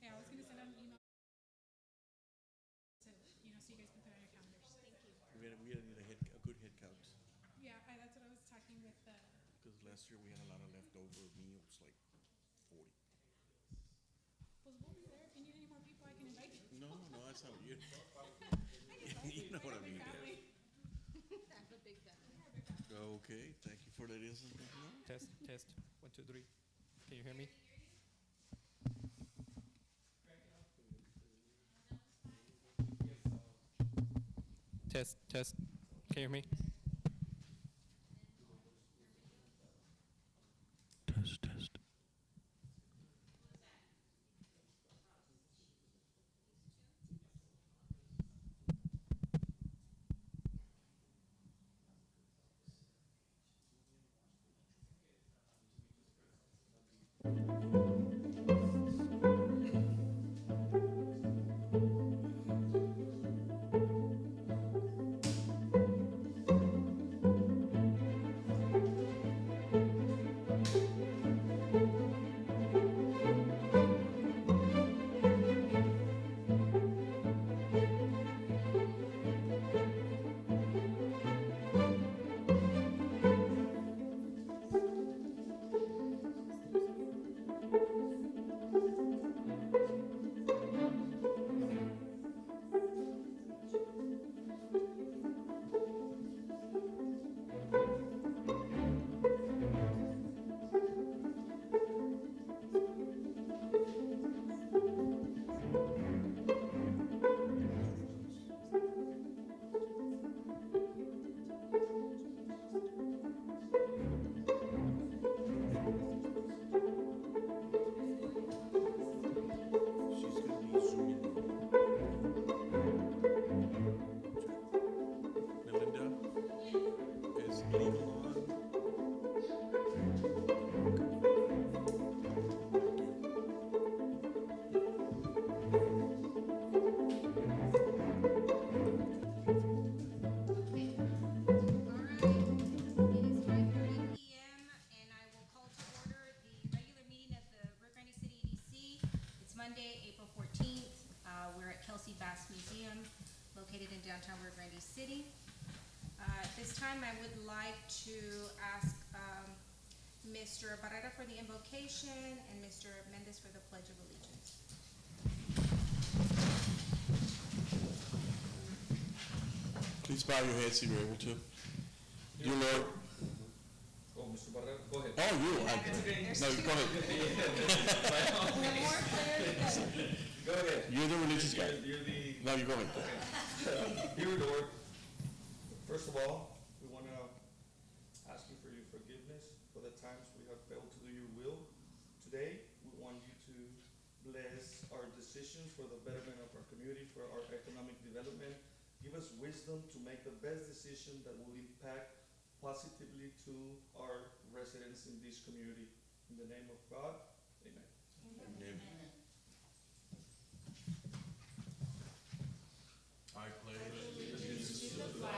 Yeah, I was gonna send out an email to, so you guys can put it on your calendars. Thank you. We gotta need a good head count. Yeah, that's what I was talking with the. Because last year we had a lot of leftover meals, like 40. Pues we'll be there. If you need any more people, I can invite you. No, that's not you. I just like You know what I mean. family. I have a big family. Okay, thank you for letting us know. Test, test. 1, 2, 3. Can you hear me? Test, test. Can you hear me? Test, test. She's gonna be zooming. Melinda, is legal on? Okay. All right. It is 5:30 p.m. and I will call to order the regular meeting of the Rio Grande City EDC. It's Monday, April 14th. We're at Kelsey Bass Museum, located in downtown Rio Grande City. At this time, I would like to ask Mr. Barrera for the invocation and Mr. Mendez for the Pledge of Allegiance. Please bow your heads if you're able to. Dear Lord. Oh, Mr. Barrera, go ahead. Oh, you. No, go ahead. More clear. Go ahead. You're the religious guy. You're the, No, you go ahead. dear Lord, first of all, we want to ask you for your forgiveness for the times we have failed to do your will. Today, we want you to bless our decisions for the betterment of our community, for our economic development. Give us wisdom to make the best decision that will impact positively to our residents in this community. In the name of God, amen. Amen. I pledge allegiance to the flag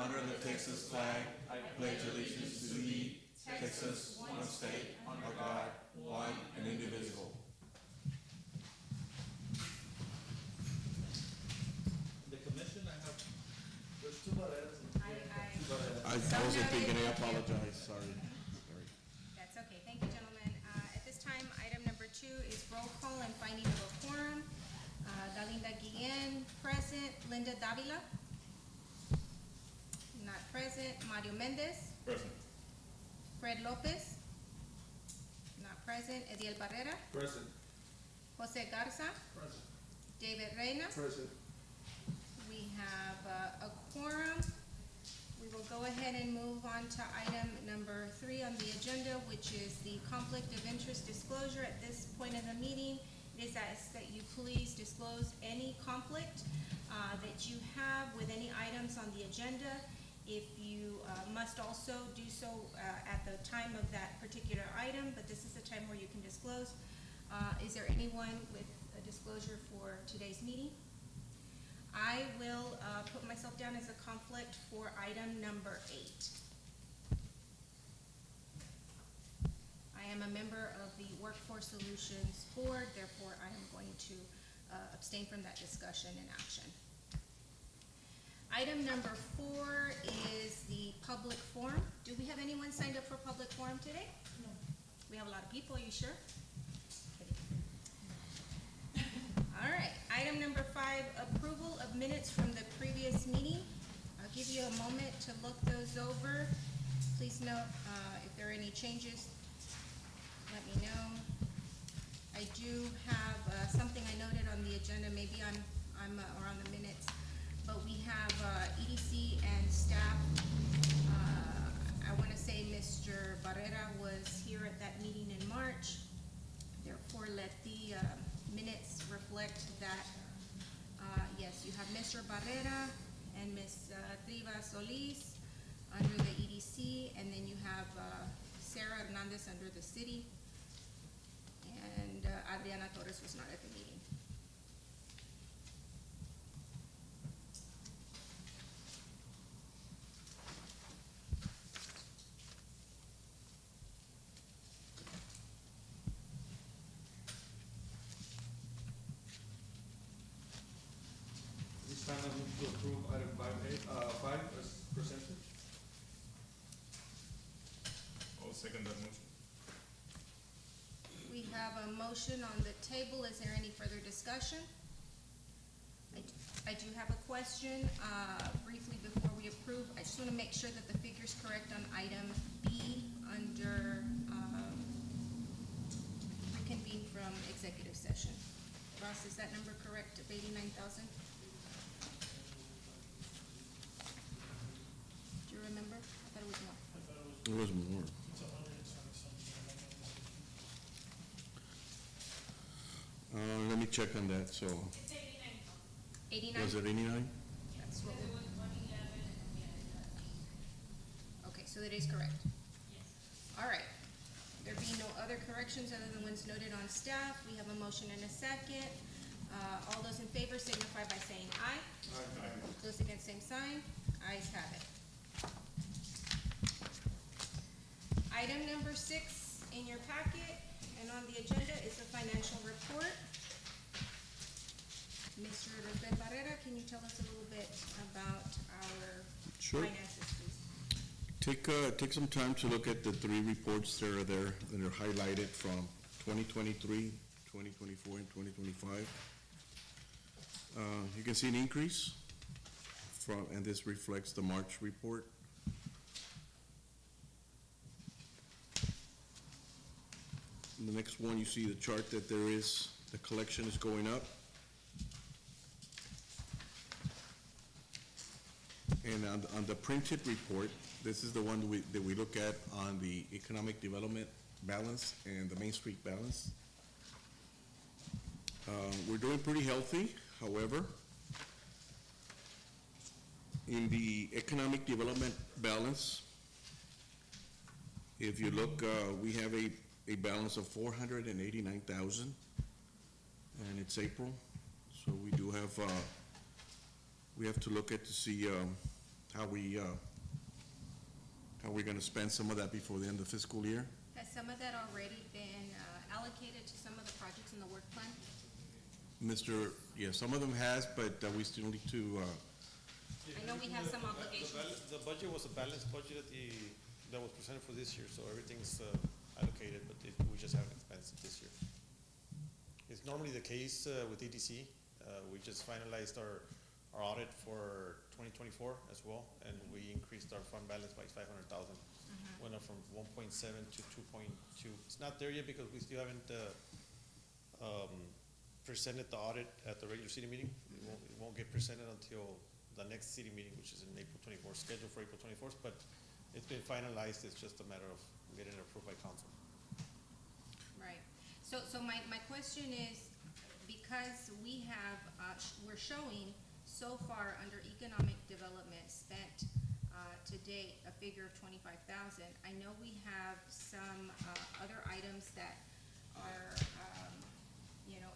under the Texas flag, I pledge allegiance to thee, Texas, one state, under God, one and indivisible. The commission, I have, there's two barreras. Two barreras. I wasn't thinking, I apologize, sorry. That's okay, thank you, gentlemen. At this time, item number 2 is roll call and finding of a quorum. Dalinda Guillen, present. Linda Davila? Not present. Mario Mendez? Present. Fred Lopez? Not present. Ediel Barrera? Present. Jose Garza? Present. David Reyna? Present. We have a quorum. We will go ahead and move on to item number 3 on the agenda, which is the conflict of interest disclosure. At this point in the meeting, it is asked that you please disclose any conflict that you have with any items on the agenda. If you must also do so at the time of that particular item, but this is the time where you can disclose. Is there anyone with a disclosure for today's meeting? I will put myself down as a conflict for item number 8. I am a member of the Workforce Solutions Board, therefore I am going to abstain from that discussion and action. Item number 4 is the public forum. Do we have anyone signed up for public forum today? No. We have a lot of people, are you sure? All right, item number 5, approval of minutes from the previous meeting. I'll give you a moment to look those over. Please note if there are any changes, let me know. I do have something I noted on the agenda, maybe or on the minutes, but we have EDC and staff. I want to say Mr. Barrera was here at that meeting in March. Therefore, let the minutes reflect that, yes, you have Mr. Barrera and Ms. Triva Solis under the EDC, and then you have Sarah Hernandez under the city, and Adriana Torres was not at the meeting. This time I move to approve item 5 as presented. I'll second that motion. We have a motion on the table. Is there any further discussion? I do have a question, briefly before we approve. I just want to make sure that the figure's correct on item B under reconvene from executive session. Ross, is that number correct of 89,000? Do you remember? I thought it was more. It was more. Let me check on that, so, It's 89. was it 89? That's what we. Okay, so that is correct. Yes. All right. There being no other corrections other than ones noted on staff, we have a motion and a second. All those in favor signify by saying aye. Aye. Those against, same sign. Ayes have it. Item number 6 in your packet and on the agenda is the financial report. Mr. Rafael Barrera, can you tell us a little bit about our Sure. finances, please? Take some time to look at the 3 reports that are there, that are highlighted from 2023, 2024, and 2025. You can see an increase from, and this reflects the March report. In the next one, you see the chart that the collection is going up. And on the printed report, this is the one that we look at on the economic development balance and the Main Street balance. We're doing pretty healthy, however. In the economic development balance, if you look, we have a balance of 489,000, and it's April, so we do have, we have to look at to see how we're gonna spend some of that before the end of the fiscal year. Has some of that already been allocated to some of the projects in the work plan? Yeah, some of them has, but we still need to, I know we have some obligations. The budget was a balanced budget that was presented for this year, so everything's allocated, but we just haven't expensed it this year. It's normally the case with EDC. We just finalized our audit for 2024 as well, and we increased our fund balance by 500,000. Went up from 1.7 to 2.2. It's not there yet because we still haven't presented the audit at the regular city meeting. It won't get presented until the next city meeting, which is in April 24th, scheduled for April 24th, but it's been finalized. It's just a matter of getting it approved by council. Right. So my question is, because we have, we're showing so far under economic development spent to date a figure of 25,000. I know we have some other items that are,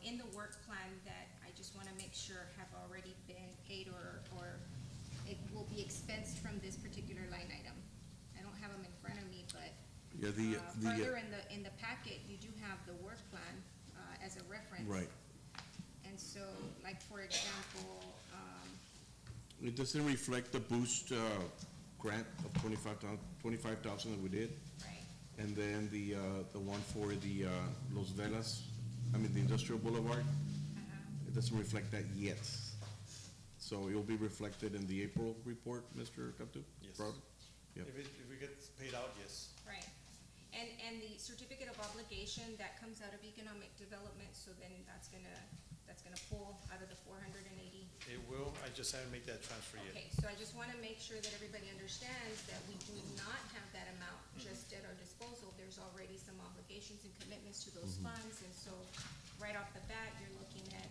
in the work plan that I just want to make sure have already been paid or it will be expensed from this particular line item. I don't have them in front of me, but yeah, further in the packet, you do have the work plan as a reference. right. And so, like, for example, It doesn't reflect the boost grant of 25,000 that we did. right, And then the one for the Los Velas, the Industrial Boulevard, it doesn't reflect that yet. So it'll be reflected in the April report, Mr. Cantu? Yes. Probably? Yep. If it gets paid out, yes. right. And the certificate of obligation that comes out of economic development, so then that's gonna pull out of the 480. It will. I just haven't made that transfer yet. Okay, so I just wanna make sure that everybody understands that we do not have that amount just at our disposal. There's already some obligations and commitments to those funds, and so right off the bat, you're looking at,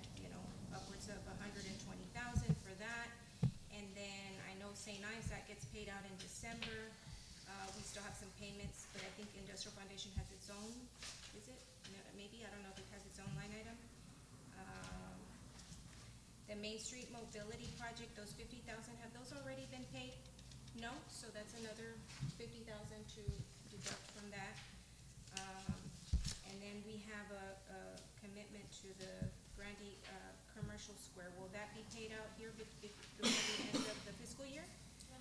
upwards of 120,000 for that. And then I know St. Ives, that gets paid out in December. We still have some payments, but I think Industrial Foundation has its own, is it? No, maybe, I don't know if it has its own line item. The Main Street Mobility Project, those 50,000, have those already been paid? No, so that's another 50,000 to deduct from that. And then we have a commitment to the Grandy Commercial Square. Will that be paid out here before the end of the fiscal year? The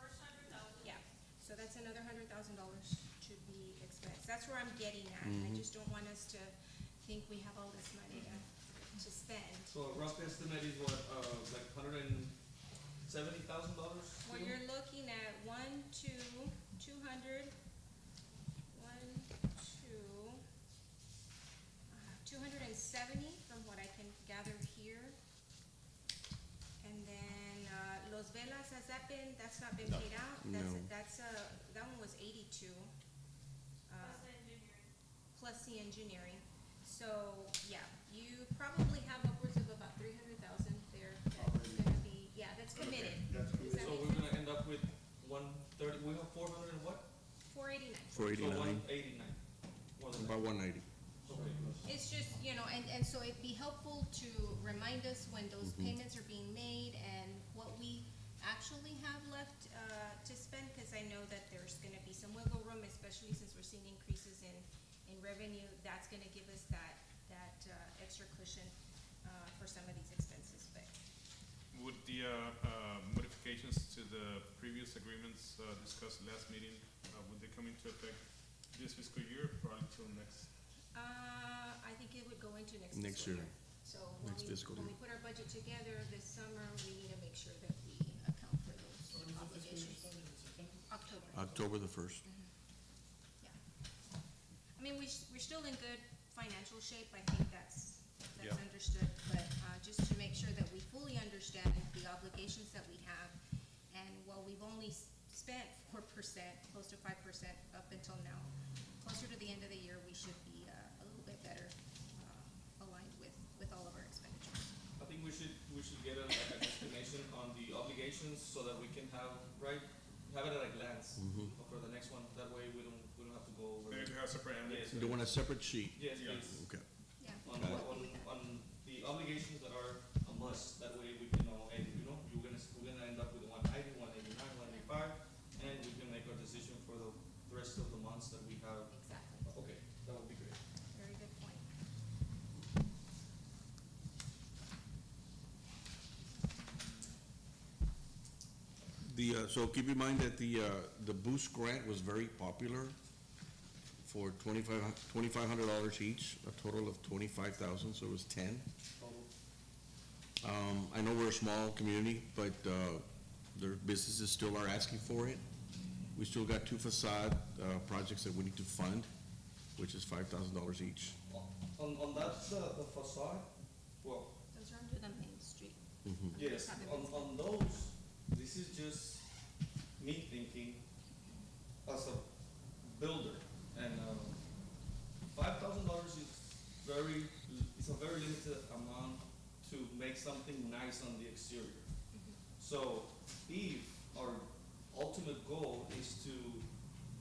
first 100,000. Yeah, so that's another $100,000 to be expensed. That's where I'm getting at. I just don't want us to think we have all this money to spend. So a rough estimate is what, like $170,000? Well, you're looking at 270 from what I can gather here. And then, Los Velas, that's not been No. paid out? No. That one was 82. Plus the engineering. Plus the engineering. So, yeah, you probably have upwards of about 300,000 there that's gonna be, yeah, that's committed. Does that So make we're sense? gonna end up with 130, we have 400 and what? 489. For So 89, 189. More than about that. 190. Okay. It's just, and so it'd be helpful to remind us when those payments are being made and what we actually have left to spend, because I know that there's gonna be some wiggle room, especially since we're seeing increases in revenue. That's gonna give us that extra cushion for some of these expenses, but. Would the modifications to the previous agreements discussed last meeting, would they come into effect this fiscal year or probably till next? I think it would go into next Next fiscal year. year. So Next fiscal when we year. put our budget together this summer, we need to make sure that we account for those obligations. October. October the 1st. Yeah. I mean, we're still in good financial shape. I think that's Yeah. understood, but just to make sure that we fully understand the obligations that we have. And while we've only spent 4%, close to 5% up until now, closer to the end of the year, we should be a little bit better aligned with all of our expenditures. I think we should get an explanation on the obligations so that we can have it at a glance for the next one. That way we don't have to go over. Maybe to have separate Yes, entities. You want a separate sheet? Yes, Yeah. please. Okay. Yeah. On the obligations that are a must, that way we can know, and we're gonna end up with 190, 189, So keep in mind that the boost grant was very popular for $2,500 each, a total of 25,000, so it was 10. I know we're a small community, but, their businesses still are asking for it. We still got 2 facade, projects that we need to fund, which is $5,000 each. On that, the facade, well, Those are under the main street. yes, on those, this is just me thinking as a builder, and, $5,000 is it's a very limited amount to make something nice on the exterior. So if our ultimate goal is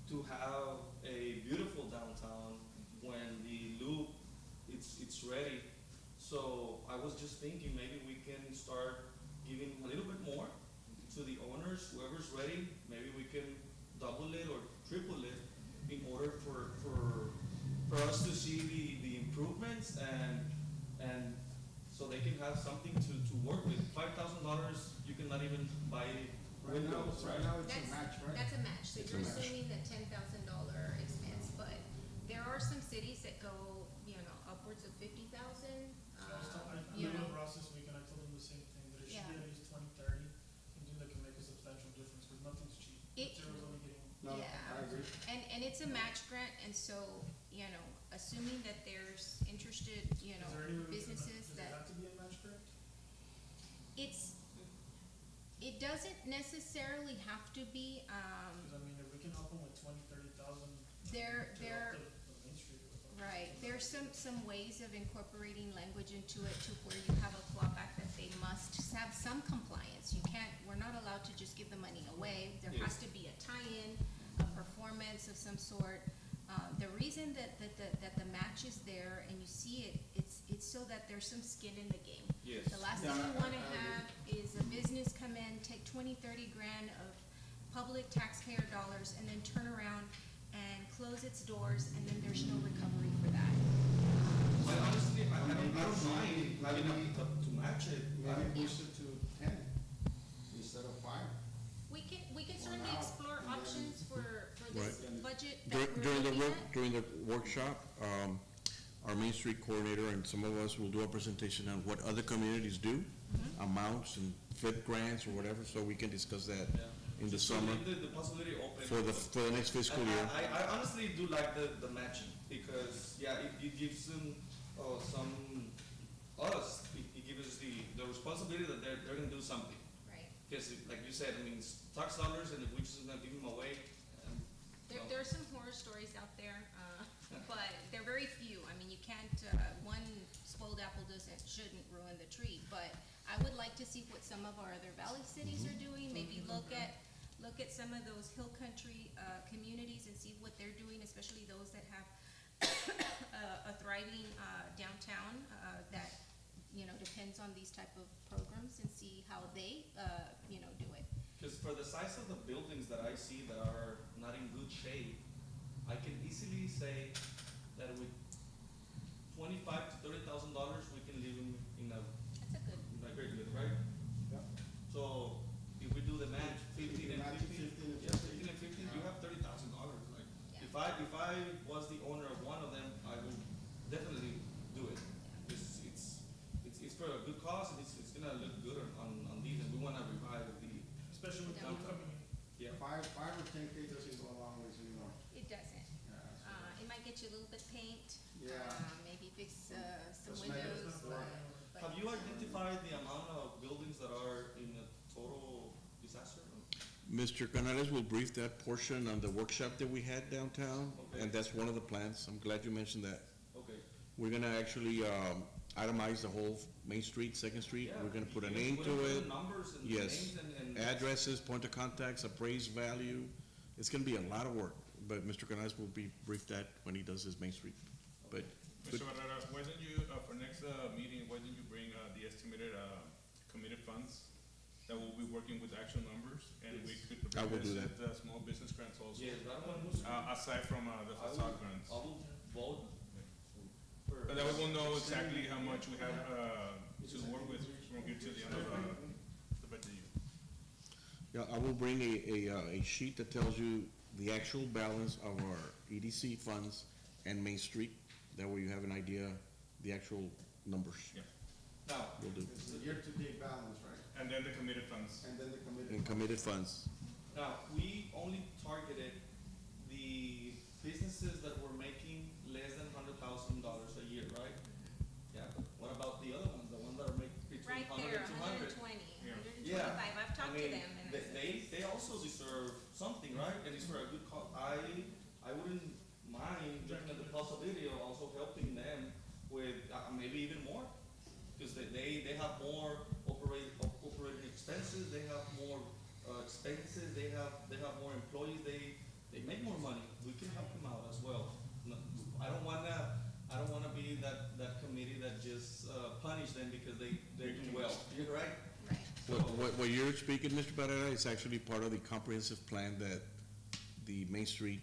to have a beautiful downtown when the loop, it's ready. So I was just thinking maybe we can start giving a little bit more to the owners, whoever's ready, maybe we can double it or triple it in order for us to see the improvements and so they can have something to work with. $5,000, you cannot even buy windows, right? Right now it's a match, right? That's a match, so It's you're a match. assuming the $10,000 expense, but there are some cities that go, upwards of 50,000. I You live in know, the process week and I told them the same thing, that it should be Yeah. at least 20, 30, something that can make a substantial difference, because nothing's cheap. It- Materials only getting, No, Yeah. I agree. and it's a match grant, and so, assuming that there's interested, is there any way we can, businesses does it that, have to be a match grant? it doesn't necessarily have to be, Because I mean, if we can help them with 20, 30,000 there, to help the main street with them. right, there's some ways of incorporating language into it to where you have a clawback that they must have some compliance. We're not allowed to just give the money away. There has to be a tie-in, a performance of some sort. The reason that the match is there and you see it, it's so that there's some skin in the game. Yes. The last thing Yeah, you wanna I agree. have is a business come in, take 20, 30 grand of public taxpayer dollars and then turn around and close its doors and then there's no recovery for that. I honestly, I don't Maybe mind, maybe- to match it. Maybe boost it to 10 instead of 5. We can certainly now, explore and then- options for this Right. budget that Dur- we're During the looking work, at. during the workshop, our Main Street coordinator and some of us will do a presentation on what other communities do, amounts and flip grants or whatever, so we can discuss that Yeah. in the Just to summer leave the possibility open. for the next fiscal And year. I honestly do like the matching, because, yeah, it gives them, it gives us the responsibility that they're gonna do something. Right. Because like you said, I mean, it's tax dollars, and if we just gonna give them away, There are some horror stories out there, but they're very few. I mean, you can't, one spoiled apple shouldn't ruin the tree. But I would like to see what some of our other valley cities are doing, maybe look at some of those hill country, communities and see what they're doing, especially those that have a thriving, downtown, that, depends on these type of programs and see how they, do it. because for the size of the buildings that I see that are not in good shape, I can easily say that with $25,000 to $30,000, we can live in a That's a good, great live, right? Yeah. So if we do the match, 15 and Match 15, 15 and yeah, 15 and 15, you Yeah. have $30,000. Like, Yeah. if I was the owner of one of them, I would definitely do it. It's for a good cause, and it's gonna look good on these, and we wanna revive the, Especially with the new Downtown. coming in. yeah. 5 or 10K doesn't go a long ways anymore. it doesn't. Yeah, It might get you a little bit of paint. Yeah. Maybe fix, some Just make it windows, work. but. Have you identified the amount of buildings that are in a total disaster? Mr. Canales will brief that portion on the workshop that we had downtown, Okay. and that's one of the plans. I'm glad you mentioned that. Okay. We're gonna actually, itemize the whole Main Street, Second Street. Yeah, We're gonna put a you name put to the it. Numbers and Yes. names and. Addresses, point of contacts, appraised value. It's gonna be a lot of work, but Mr. Canales will be briefed that when he does his Main Street. But Mr. Barrera, why don't you, for next meeting, why don't you bring the estimated committed funds that will be working with actual numbers, and we could I will do revisit the small business grants also, Yes, that one. aside from the facade grants. I will vote. But that we will know exactly how much we have to work with from here to the end of the budget year. Yeah, I will bring a sheet that tells you the actual balance of our EDC funds and Main Street. That way you have an idea, the actual numbers. Yeah. Now, Will do. It's the year-to-date balance, right? And then the committed funds. And then the committed. And committed funds. now, we only targeted the businesses that were making less than $100,000 a year, right? Yeah, but what about the other ones, the ones that are making between Right 100 there, and 200? 120, Yeah. 125. I've talked to them and I said, They also deserve something, right? And it's for a good cause. I wouldn't mind looking at the possibility of also helping them with, maybe even more. Because they have more operating expenses, they have more, expenses, they have more employees, they make more money. We can help them out as well. No, I don't wanna be that committee that just, punish them because they do well. You're right? right. What you're speaking, Mr. Barrera, is actually part of the comprehensive plan that the Main Street,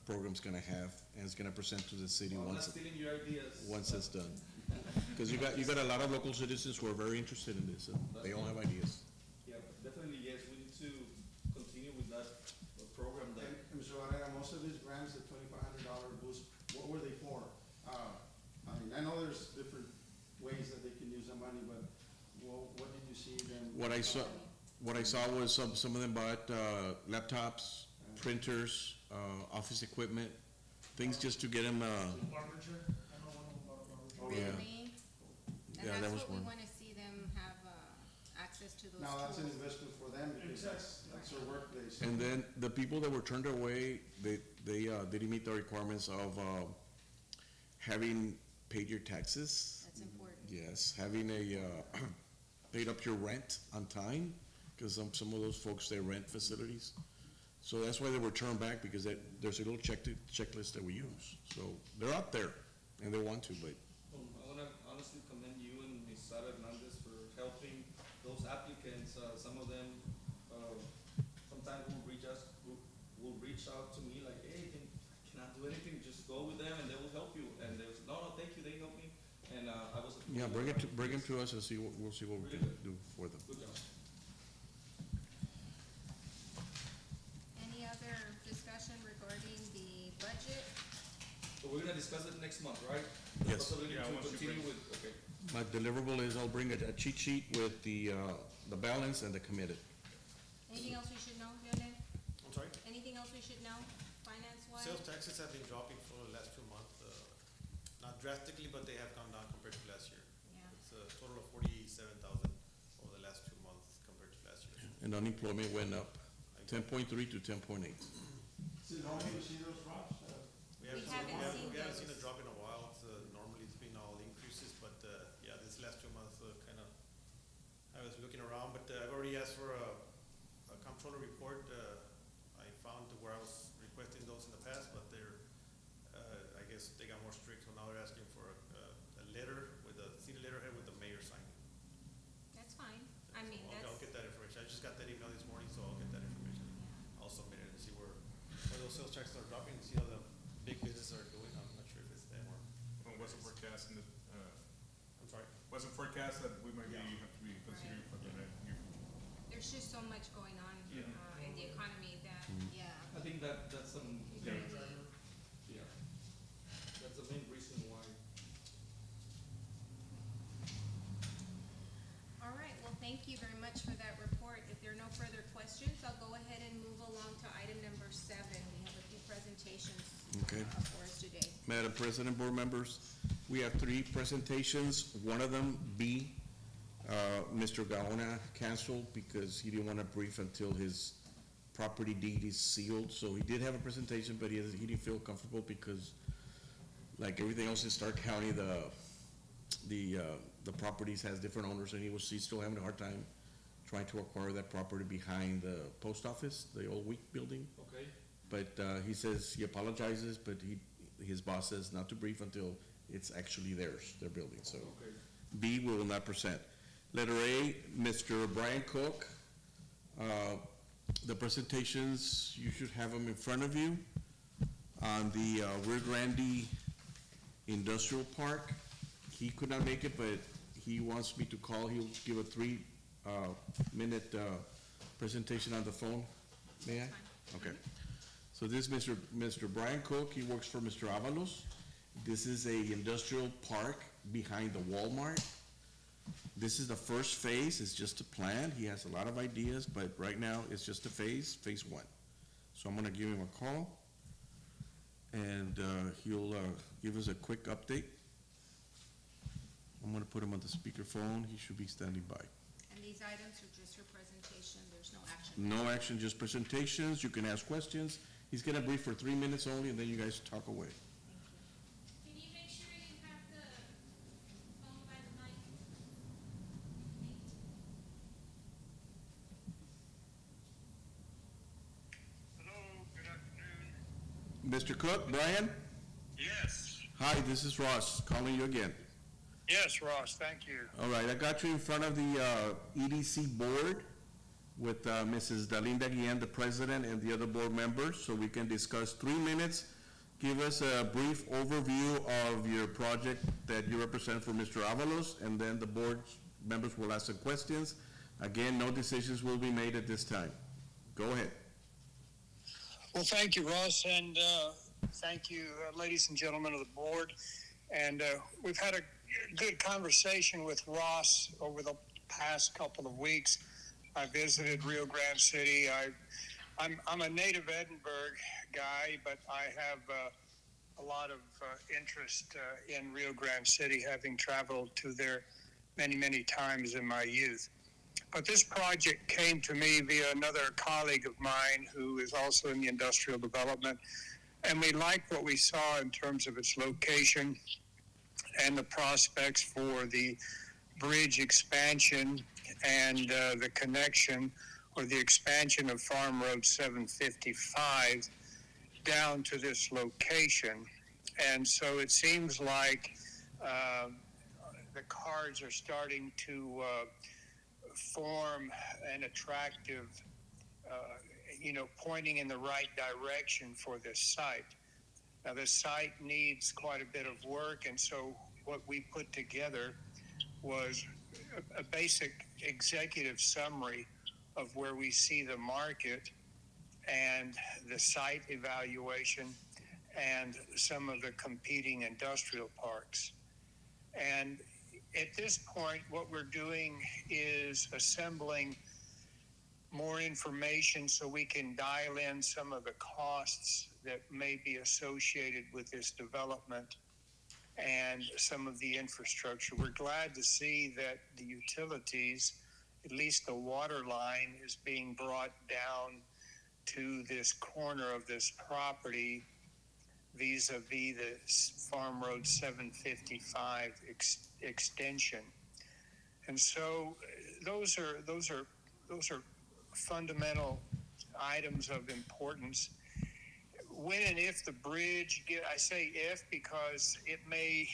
program's gonna have, and it's gonna present to the city Well, I'm not once, stealing your ideas. once it's done. Because you got a lot of local citizens who are very interested in this, and they all have ideas. Yeah, but definitely, yes, we need to continue with that program that. And Mr. Varela, most of these grants, the $2,500 boost, what were they for? I mean, I know there's different ways that they can use the money, but what did you see them? What I saw was some of them bought, laptops, printers, office equipment, things just to get them, Barber chair, I know one of them bought a barber chair. Yeah. Really? And Yeah, that that's was what we one. wanna see them have, access to those Now, that's an tools. investment for them because that's their workplace. and then the people that were turned away, they didn't meet the requirements of, having paid your taxes. That's important. Yes, having paid up your rent on time, because some of those folks, they rent facilities. So that's why they were turned back, because there's a little checklist that we use. So they're out there, and they want to, but I wanna honestly commend you and Ms. Sara Hernandez for helping those applicants. Some of them, sometimes will reach out to me like, hey, can I do anything? Just go with them and they will help you. And they will say, no, thank you, they helped me. And, I was. yeah, bring it to us and we'll see what we can do for them. Good job. Any other discussion regarding the budget? So we're gonna discuss it next month, right? Yes. Possibility Yeah, to once you continue bring- with, okay. My deliverable is I'll bring a cheat sheet with the balance and the committed. Anything else we should know, Leonel? I'm sorry? Anything else we should know, finance-wise? Sales taxes have been dropping for the last 2 months, not drastically, but they have gone down compared to last year. Yeah. It's a total of 47,000 over the last 2 months compared to last year. And unemployment went up 10.3 to 10.8. So normally you see those drops? We haven't seen We haven't seen a those. drop in a while. Normally it's been all increases, but yeah, this last 2 months kind of, I was looking around, but I've already asked for a comptroller report. I found where I was requesting those in the past, but they're, I guess they got more strict, so now they're asking for a letter with a city letterhead with the mayor signing. That's fine. I So mean, I'll that's, get that information. I just got that email this morning, so I'll get that information. I'll submit it and see where those sales taxes are dropping, see how the big businesses are doing. I'm not sure if it's them or, Well, wasn't forecast in the, I'm sorry. wasn't forecast that we might be, Yeah. have to be considering for the next year. there's just so much going on, Yeah. in the economy that, yeah. I think that's some, Yeah. yeah, that's the main reason why. All right, well, thank you very much for that report. If there are no further questions, I'll go ahead and move along to item number 7. We have a few presentations Okay. for us today. Madam President, board members, we have 3 presentations. One of them, B, Mr. Gaona canceled because he didn't want to brief until his property deed is sealed. So he did have a presentation, but he didn't feel comfortable because, like everything else in Stark County, the properties has different owners, and he's still having a hard time trying to acquire that property behind the post office, the old Wheat building. Okay. But he says he apologizes, but his boss says not to brief until it's actually theirs, their building, so. Okay. B, we will not present. Letter A, Mr. Brian Cook. The presentations, you should have them in front of you. On the Rio Grande Industrial Park, he could not make it, but he wants me to call. He'll give a 3-minute presentation on the phone, may I? Okay. So this is Mr. Brian Cook, he works for Mr. Avalos. This is a industrial park behind the Walmart. This is the first phase, it's just a plan, he has a lot of ideas, but right now it's just a phase 1. So I'm gonna give him a call, and he'll give us a quick update. I'm gonna put him on the speakerphone, he should be standing by. And these items are just your presentation, there's no action? No action, just presentations, you can ask questions. He's gonna brief for 3 minutes only, and then you guys talk away. Thank you. Can you make sure you have the phone by the mic? Hello, good afternoon. Mr. Cook, Brian? Yes, Hi, this is Ross, calling you again. yes, Ross, thank you. All right, I got you in front of the EDC board with Mrs. Dalinda Guillen, the president, and the other board members, so we can discuss 3 minutes. Give us a brief overview of your project that you represent for Mr. Avalos, and then the board members will ask some questions. Again, no decisions will be made at this time. Go ahead. Well, thank you, Ross, and thank you, ladies and gentlemen of the board. And we've had a good conversation with Ross over the past couple of weeks. I visited Rio Grande City. I'm a native Edinburgh guy, but I have a lot of interest in Rio Grande City, having traveled to there many, many times in my youth. But this project came to me via another colleague of mine who is also in the industrial development, and we liked what we saw in terms of its location and the prospects for the bridge expansion and the connection or the expansion of Farm Road 755 down to this location. And so it seems like the cards are starting to form an attractive, pointing in the right direction for this site. Now, this site needs quite a bit of work, and so what we put together was a basic executive summary of where we see the market and the site evaluation and some of the competing industrial parks. And at this point, what we're doing is assembling more information so we can dial in some of the costs that may be associated with this development and some of the infrastructure. We're glad to see that the utilities, at least the water line, is being brought down to this corner of this property vis-a-vis the Farm Road 755 extension. And so those are fundamental items of importance. When and if the bridge I say if because it may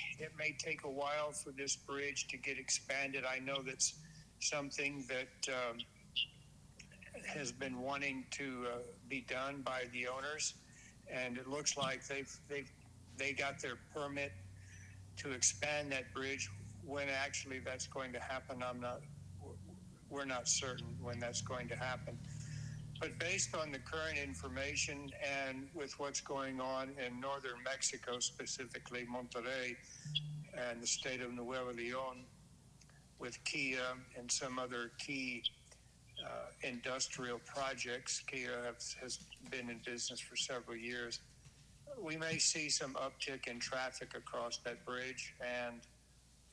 take a while for this bridge to get expanded. I know that's something that has been wanting to be done by the owners, and it looks like they got their permit to expand that bridge. When actually that's going to happen, we're not certain when that's going to happen. But based on the current information and with what's going on in northern Mexico, specifically Monterrey and the state of Nuevo Leon, with Kia and some other key industrial projects, Kia has been in business for several years, we may see some uptick in traffic across that bridge, and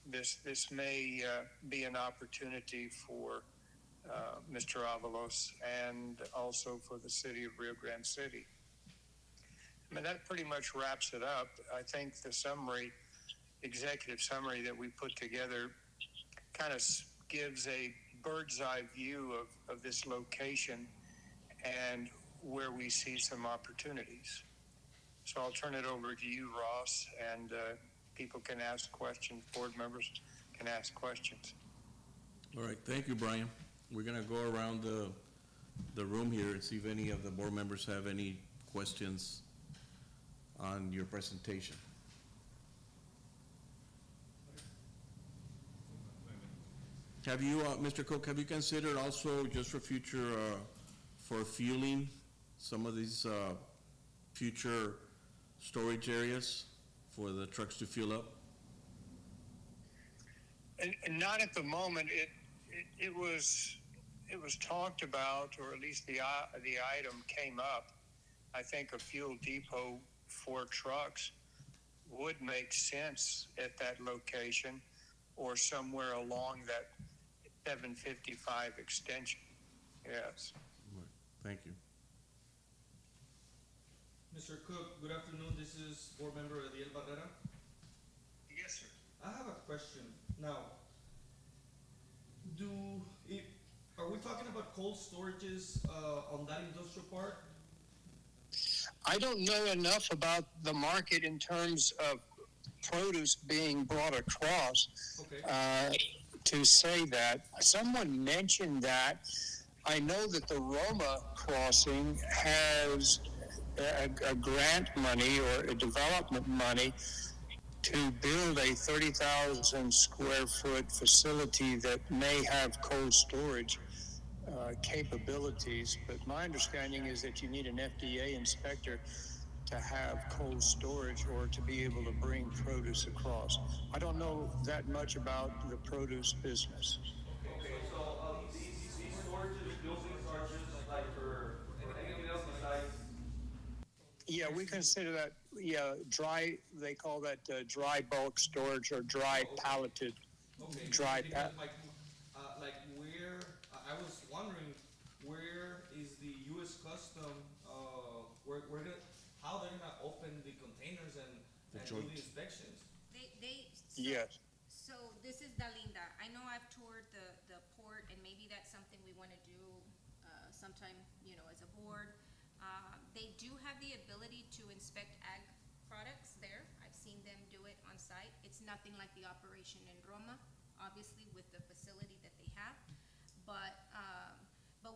this may be an opportunity for Mr. Avalos and also for the city of Rio Grande City. I mean, that pretty much wraps it up. I think the executive summary that we put together kind of gives a bird's eye view of this location and where we see some opportunities. So I'll turn it over to you, Ross, and people can ask questions, board members can ask questions. All right, thank you, Brian. We're gonna go around the room here and see if any of the board members have any questions on your presentation. Have you, Mr. Cook, have you considered also, just for future, for fueling some of these future storage areas for the trucks to fuel up? And not at the moment. It was talked about, or at least the item came up. I think a fuel depot for trucks would make sense at that location or somewhere along that 755 extension. Yes. Right. Thank you. Mr. Cook, good afternoon. This is board member Adiel Barrera. Yes, sir. I have a question. Now, are we talking about cold storages on that industrial park? I don't know enough about the market in terms of produce being brought across Okay. to say that. Someone mentioned that. I know that the Roma crossing has a grant money or a development money to build a 30,000 square foot facility that may have cold storage capabilities, but my understanding is that you need an FDA inspector to have cold storage or to be able to bring produce across. I don't know that much about the produce business. Okay, so these storage buildings are just like for anything else besides? Yeah, we consider that, they call that dry bulk storage or dry palleted. Okay, Dry because like where, I was wondering, where is the U.S. Custom, how they're gonna open the containers and do joint. the inspections? Yes. So this is Dalinda. I know I've toured the port, and maybe that's something we want to do sometime, as a board. They do have the ability to inspect ag products there. I've seen them do it on site. It's nothing like the operation in Roma, obviously, with the facility that they have. But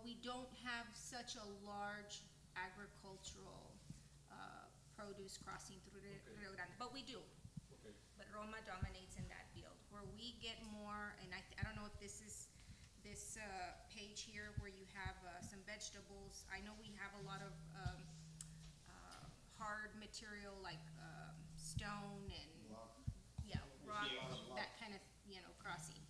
we don't have such a large agricultural produce crossing through Rio Grande, but we do. Okay. But Roma dominates in that field. Where we get more, and I don't know if this is this page here where you have some vegetables. I know we have a lot of hard material like stone and rock, that kind of crossing.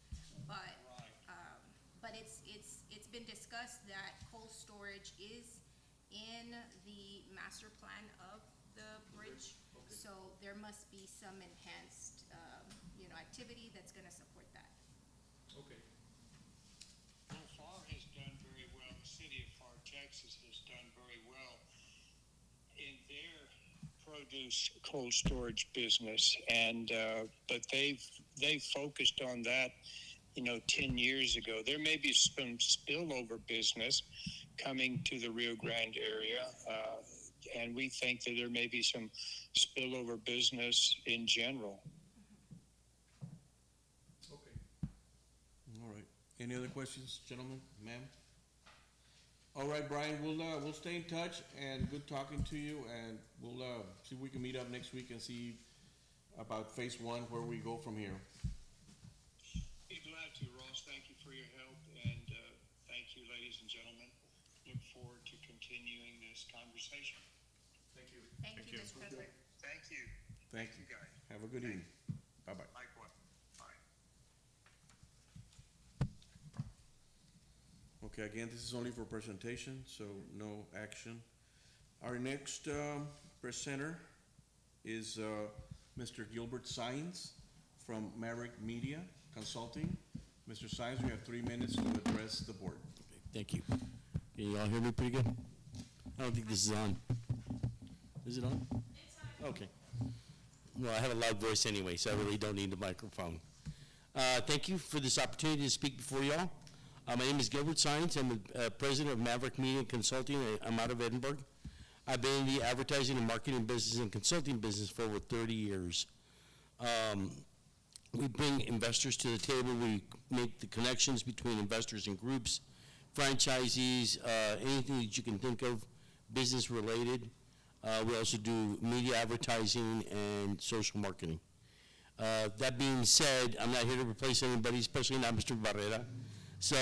But it's been discussed that cold storage is in the master plan of the bridge. Okay. So there must be some enhanced activity that's going to support that. Okay. Well, FAR has done very well. The city of FAR, Texas has done very well in their produce cold storage business, and but they've focused on that 10 years ago. There may be some spillover business coming to the Rio Grande area, and we think that there may be some spillover business in general. Okay. All right. Any other questions, gentlemen, ma'am? All right, Brian, we'll stay in touch, and good talking to you, and we'll see if we can meet up next week and see about phase one, where we go from here. Be glad to, Ross. Thank you for your help, and thank you, ladies and gentlemen. Look forward to continuing this conversation. Thank you. Thank you, Mr. President. Thank you. Thank you. guys. Have a good evening. Bye-bye. Likewise. Bye. Okay, again, this is only for presentation, so no action. Our next presenter is Mr. Gilbert Sines from Maverick Media Consulting. Mr. Sines, you have 3 minutes to address the board. Thank you. Can you all hear me pretty good? I don't think this is on. Is it on? Okay. Well, I have a loud voice anyway, so I really don't need the microphone. Thank you for this opportunity to speak before y'all. My name is Gilbert Sines. I'm the president of Maverick Media Consulting. I'm out of Edinburgh. I've been in the advertising and marketing business and consulting business for over 30 years. We bring investors to the table. We make the connections between investors and groups, franchisees, anything that you can think of, business related. We also do media advertising and social marketing. That being said, I'm not here to replace anybody, especially not Mr. Barrera. So,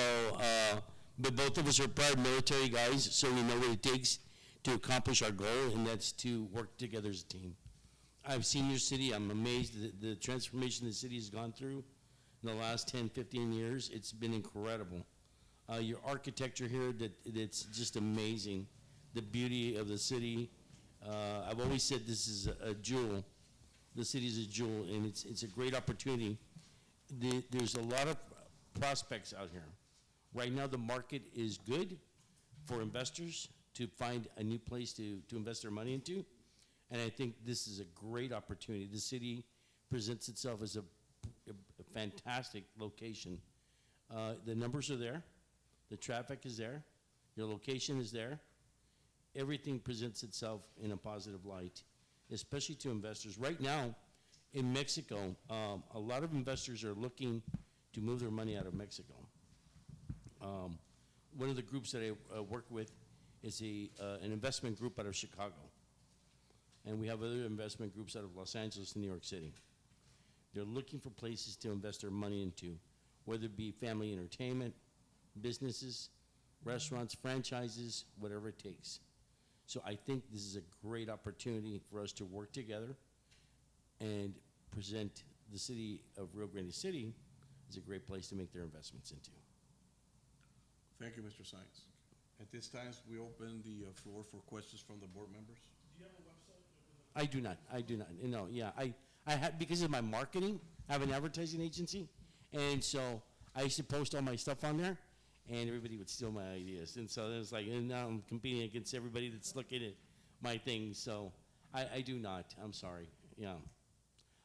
but both of us are prior military guys, so we know what it takes to accomplish our goal, and that's to work together as a team. I've seen your city. I'm amazed at the transformation the city has gone through in the last 10, 15 years. It's been incredible. Your architecture here, that's just amazing. The beauty of the city. I've always said this is a jewel. The city is a jewel, and it's a great opportunity. There's a lot of prospects out here. Right now, the market is good for investors to find a new place to invest their money into, and I think this is a great opportunity. The city presents itself as a fantastic location. The numbers are there. The traffic is there. Your location is there. Everything presents itself in a positive light, especially to investors. Right now, in Mexico, a lot of investors are looking to move their money out of Mexico. One of the groups that I work with is an investment group out of Chicago. And we have other investment groups out of Los Angeles and New York City. They're looking for places to invest their money into, whether it be family entertainment, businesses, restaurants, franchises, whatever it takes. So I think this is a great opportunity for us to work together and present the city of Rio Grande City as a great place to make their investments into. Thank you, Mr. Science. At this time, we open the floor for questions from the board members. Do you have a website? I do not. No, yeah, I have, because of my marketing, I have an advertising agency, and so I used to post all my stuff on there, and everybody would steal my ideas. And so it was like, and now I'm competing against everybody that's looking at my things, so I do not, I'm sorry, yeah.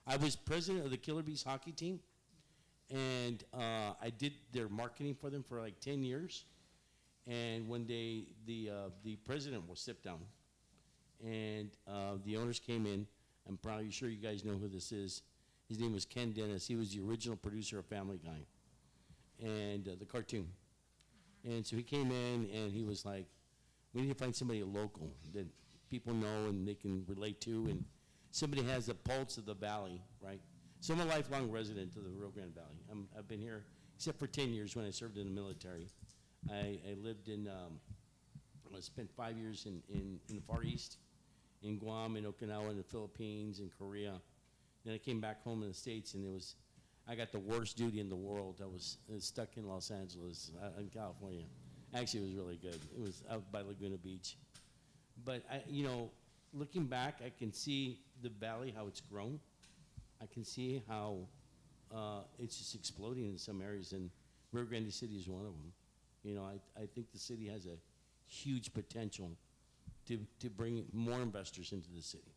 I was president of the Killer Bees hockey team, and I did their marketing for them for like 10 years. And one day, the president was stepped down, and the owners came in. I'm probably sure you guys know who this is. His name was Ken Dennis. He was the original producer of Family Guy and the cartoon. And so he came in, and he was like, we need to find somebody local that people know and they can relate to, and somebody has the pulse of the valley, right? So I'm a lifelong resident of the Rio Grande Valley. I've been here, except for 10 years when I served in the military. I lived in, I spent 5 years in the Far East, in Guam, in Okinawa, in the Philippines, in Korea. Then I came back home in the States, and I got the worst duty in the world. I was stuck in Los Angeles, in California. Actually, it was really good. It was out by Laguna Beach. But, looking back, I can see the valley, how it's grown. I can see how it's just exploding in some areas, and Rio Grande City is one of them. I think the city has a huge potential to bring more investors into the city.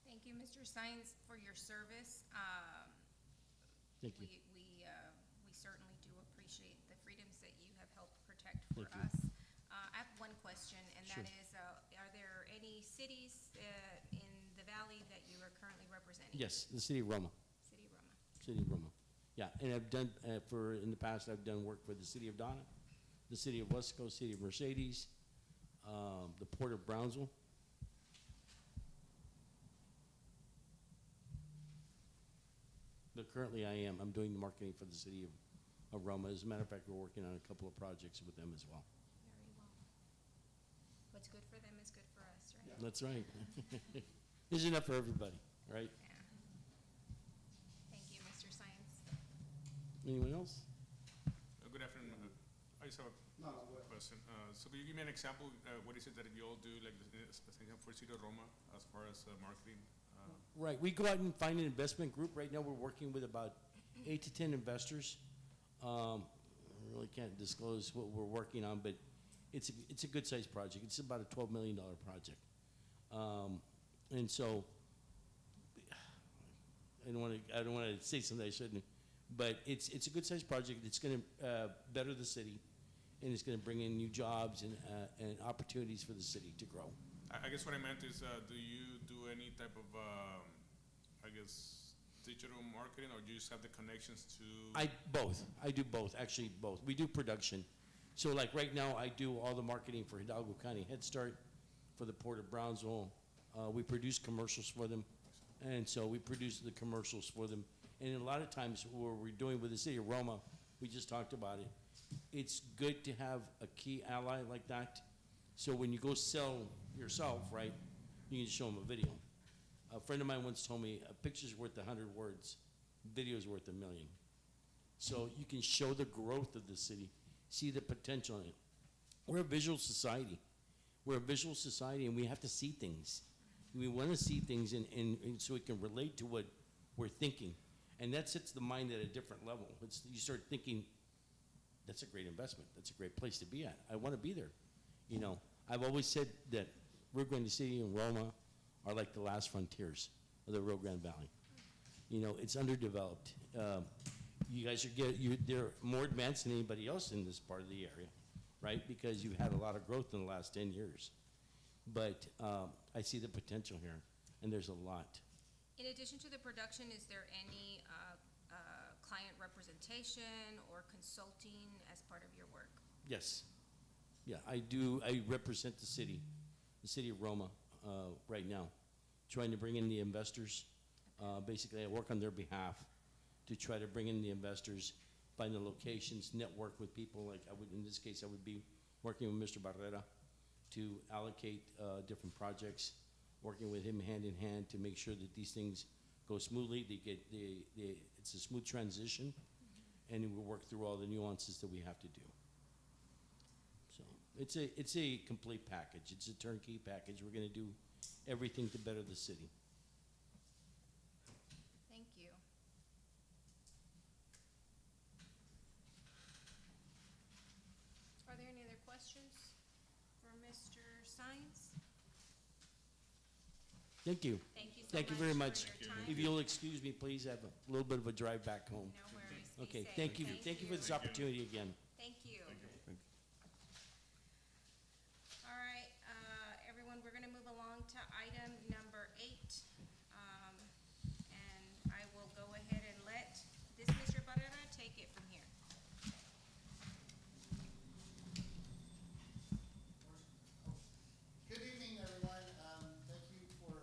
Thank you, Mr. Sines, for your service. Thank you. We certainly do appreciate the freedoms that you have helped protect for Thank you. us. I have one question, and Sure. that is, are there any cities in the valley that you are currently representing? Yes, the city of Roma. City of Roma. City of Roma. Yeah, and I've done, in the past, I've done work for the city of Donna, the city of West Coast, city of Mercedes, the port of Brownsville. But currently I'm doing the marketing for the city of Roma. As a matter of fact, we're working on a couple of projects with them as well. Very well. What's good for them is good for us, right? That's right. There's enough for everybody, right? Yeah. Thank you, Mr. Sines. Anyone else? Good afternoon. I just have a question. So could you give me an example, what is it that you all do, like for City of Roma, as far as marketing? Right, we go out and find an investment group. Right now, we're working with about 8 to 10 investors. I really can't disclose what we're working on, but it's a good-sized project. It's about a $12 million project. And so, I don't want to say something I shouldn't, but it's a good-sized project. It's going to better the city, and it's going to bring in new jobs and opportunities for the city to grow. I guess what I meant is, do you do any type of, digital marketing, or do you just have the connections to? Both. I do both, actually both. We do production. So like right now, I do all the marketing for Hidalgo County Head Start, for the Port of Brownsville. We produce commercials for them. And so we produce the commercials for them. And a lot of times what we're doing with the city of Roma, we just talked about it, it's good to have a key ally like that. So when you go sell yourself, right, you can show them a video. A friend of mine once told me, a picture's worth 100 words, video's worth 1,000,000. So you can show the growth of the city, see the potential in it. We're a visual society. We're a visual society, and we have to see things. We want to see things and so we can relate to what we're thinking. And that sets the mind at a different level. You start thinking, that's a great investment. That's a great place to be at. I want to be there. You know, I've always said that Rio Grande City and Roma are like the last frontiers of the Rio Grande Valley. You know, it's underdeveloped. You guys they're more advanced than anybody else in this part of the area, right? Because you've had a lot of growth in the last 10 years. But I see the potential here, and there's a lot. In addition to the production, is there any client representation or consulting as part of your work? Yes. Yeah, I do. I represent the city of Roma right now, trying to bring in the investors. Basically, I work on their behalf to try to bring in the investors, find the locations, network with people. Like in this case, I would be working with Mr. Barrera to allocate different projects, working with him hand in hand to make sure that these things go smoothly. It's a smooth transition, and we work through all the nuances that we have to do. So it's a complete package. It's a turnkey package. We're going to do everything to better the city. Thank you. Are there any other questions for Mr. Sines? Thank you. Thank you so Thank you very much. for your time. If you'll excuse me, please, I have a little bit of a drive back home. No worries. Be Okay, safe. thank you. Thank you for this opportunity again. Thank you. Thank you. All right, everyone, we're gonna move along to item number 8. And I will go ahead and let this Mr. Barrera take it from here. Good evening, everyone. Thank you for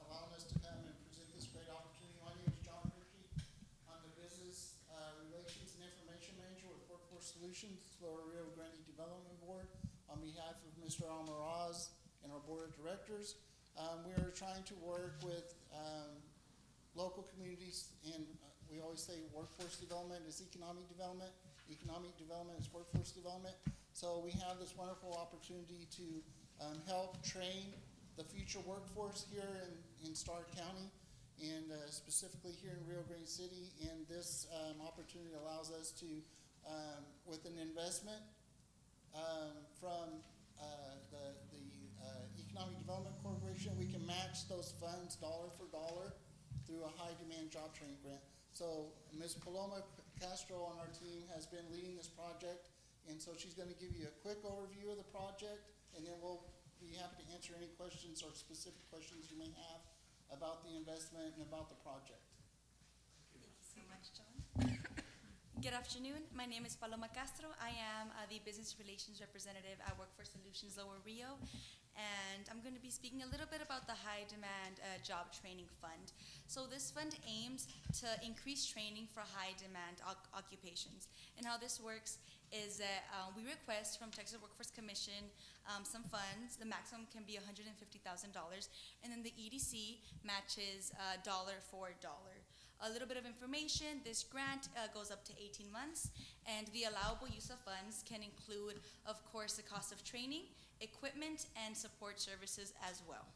allowing us to come and present this great opportunity. My name is John Hershey. I'm the Business Relations and Information Manager with Workforce Solutions, Lower Rio Grande Development Board. On behalf of Mr. Almaraz and our Board of Directors, we are trying to work with local communities, and we always say workforce development is economic development is workforce development. So we have this wonderful opportunity to help train the future workforce here in Starr County, and specifically here in Rio Grande City. And this opportunity allows us to, with an investment from the Economic Development Corporation, we can match those funds dollar for dollar through a high demand job training grant. So Ms. Paloma Castro on our team has been leading this project, and so she's going to give you a quick overview of the project, and then we'll be happy to answer any questions or specific questions you may have about the investment and about the project. Thank you so much, John. Good afternoon. My name is Paloma Castro. I am the Business Relations Representative at Workforce Solutions Lower Rio, and I'm going to be speaking a little bit about the High Demand Job Training Fund. So this fund aims to increase training for high demand occupations, and how this works is that we request from Texas Workforce Commission some funds. The maximum can be $150,000, and then the EDC matches dollar for dollar. A little bit of information: this grant goes up to 18 months, and the allowable use of funds can include, of course, the cost of training, equipment, and support services as well.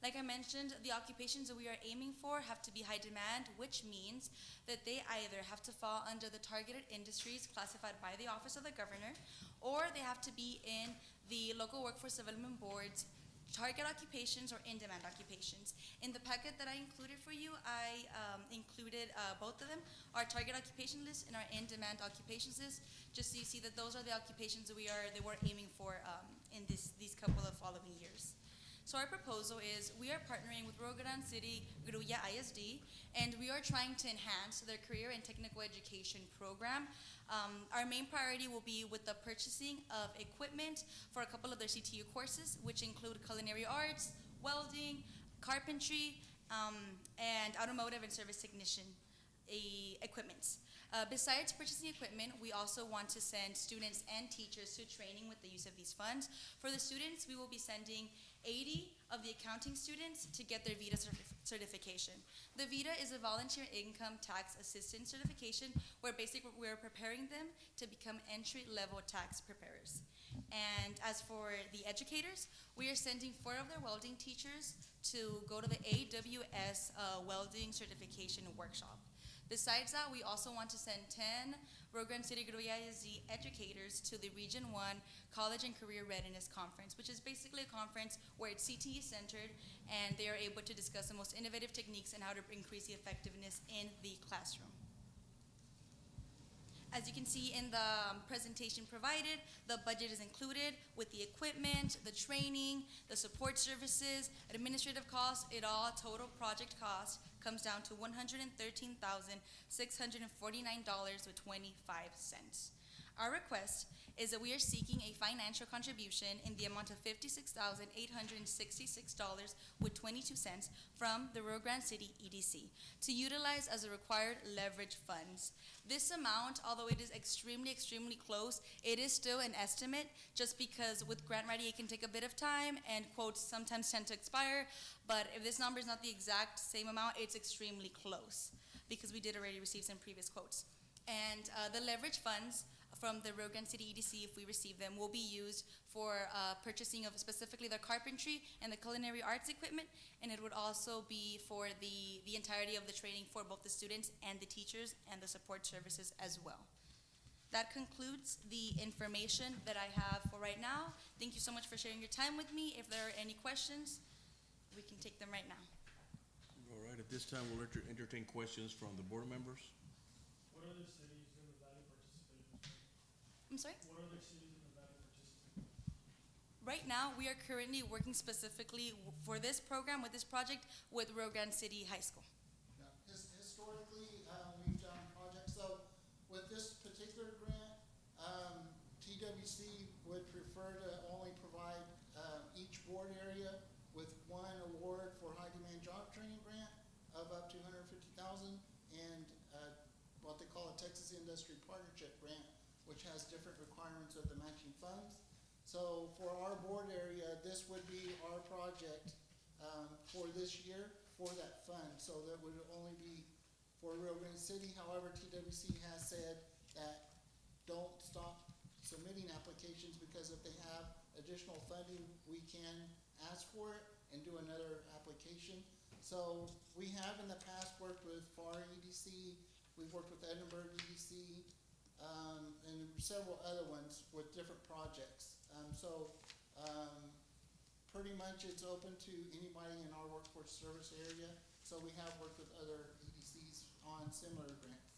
Like I mentioned, the occupations that we are aiming for have to be high demand, which means that they either have to fall under the targeted industries classified by the Office of the Governor, or they have to be in the local workforce development board's target occupations or in-demand occupations. In the packet that I included for you, I included both of them, our target occupation list and our in-demand occupations list, just so you see that those are the occupations that we're aiming for in these couple of following years. So our proposal is we are partnering with Rio Grande City Grulla ISD, and we are trying to enhance their career and technical education program. Our main priority will be with the purchasing of equipment for a couple of their CTU courses, which include culinary arts, welding, carpentry, and automotive and service technician equipment. Besides purchasing equipment, we also want to send students and teachers to training with the use of these funds. For the students, we will be sending 80 of the accounting students to get their VITA certification. The VITA is a volunteer income tax assistant certification where basically we're preparing them to become entry-level tax preparers. And as for the educators, we are sending 4 of their welding teachers to go to the AWS welding certification workshop. Besides that, we also want to send 10 Rio Grande City Gruya ISD educators to the Region 1 College and Career Readiness Conference, which is basically a conference where it's CTE centered and they are able to discuss the most innovative techniques and how to increase the effectiveness in the classroom. As you can see in the presentation provided, the budget is included with the equipment, the training, the support services, administrative costs. It all total project cost comes down to $113,649.25. Our request is that we are seeking a financial contribution in the amount of $56,866.22 from the Rio Grande City EDC to utilize as a required leverage funds. This amount, although it is extremely close, it is still an estimate just because with grant writing it can take a bit of time and quotes sometimes tend to expire, but if this number is not the exact same amount, it's extremely close because we did already receive some previous quotes. And the leverage funds from the Rio Grande City EDC, if we receive them, will be used for purchasing of specifically the carpentry and the culinary arts equipment, and it would also be for the entirety of the training for both the students and the teachers and the support services as well. That concludes the information that I have for right now. Thank you so much for sharing your time with me. If there are any questions, we can take them right now. All right, at this time, we'll entertain questions from the board members. What other cities in the valley participate in this program? I'm sorry? What other cities in the valley participate? Right now, we are currently working specifically for this program, with this project, with Rio Grande City High School. Yeah, historically, we've done projects, so with this particular grant, TWC would prefer to only provide each board area with one award for high demand job training grant of up to $150,000 and what they call a Texas Industry Partnership grant, which has different requirements of the matching funds. So for our board area, this would be our project for this year for that fund. So that would only be for Rio Grande City. However, TWC has said that don't stop submitting applications because if they have additional funding, we can ask for it and do another application. So we have in the past worked with FAR EDC, we've worked with Edinburgh EDC, and several other ones with different projects. Pretty much it's open to anybody in our workforce service area. So we have worked with other EDCs on similar grants.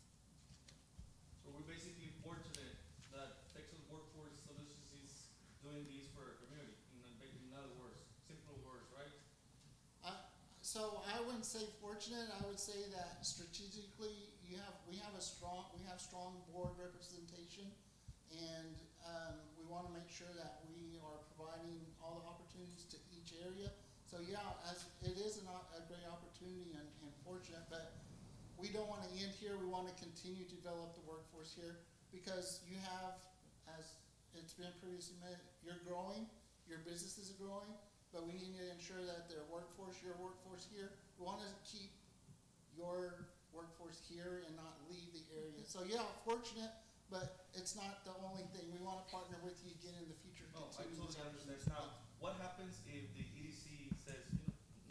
So we're basically fortunate that Texas Workforce Solutions is doing these for our community. In other words, simple words, right? So I wouldn't say fortunate. I would say that strategically, we have strong board representation, and we want to make sure that we are providing all the opportunities to each area. So yeah, as it is a great opportunity and fortunate, but we don't want to end here. We want to continue to develop the workforce here because you have, as it's been previously mentioned, you're growing, your businesses are growing, but we need to ensure that their workforce, your workforce here, we want to keep your workforce here and not leave the area. So yeah, fortunate, but it's not the only thing. We want to partner with you again in the future. No, I totally understand. Now, what happens if the EDC says,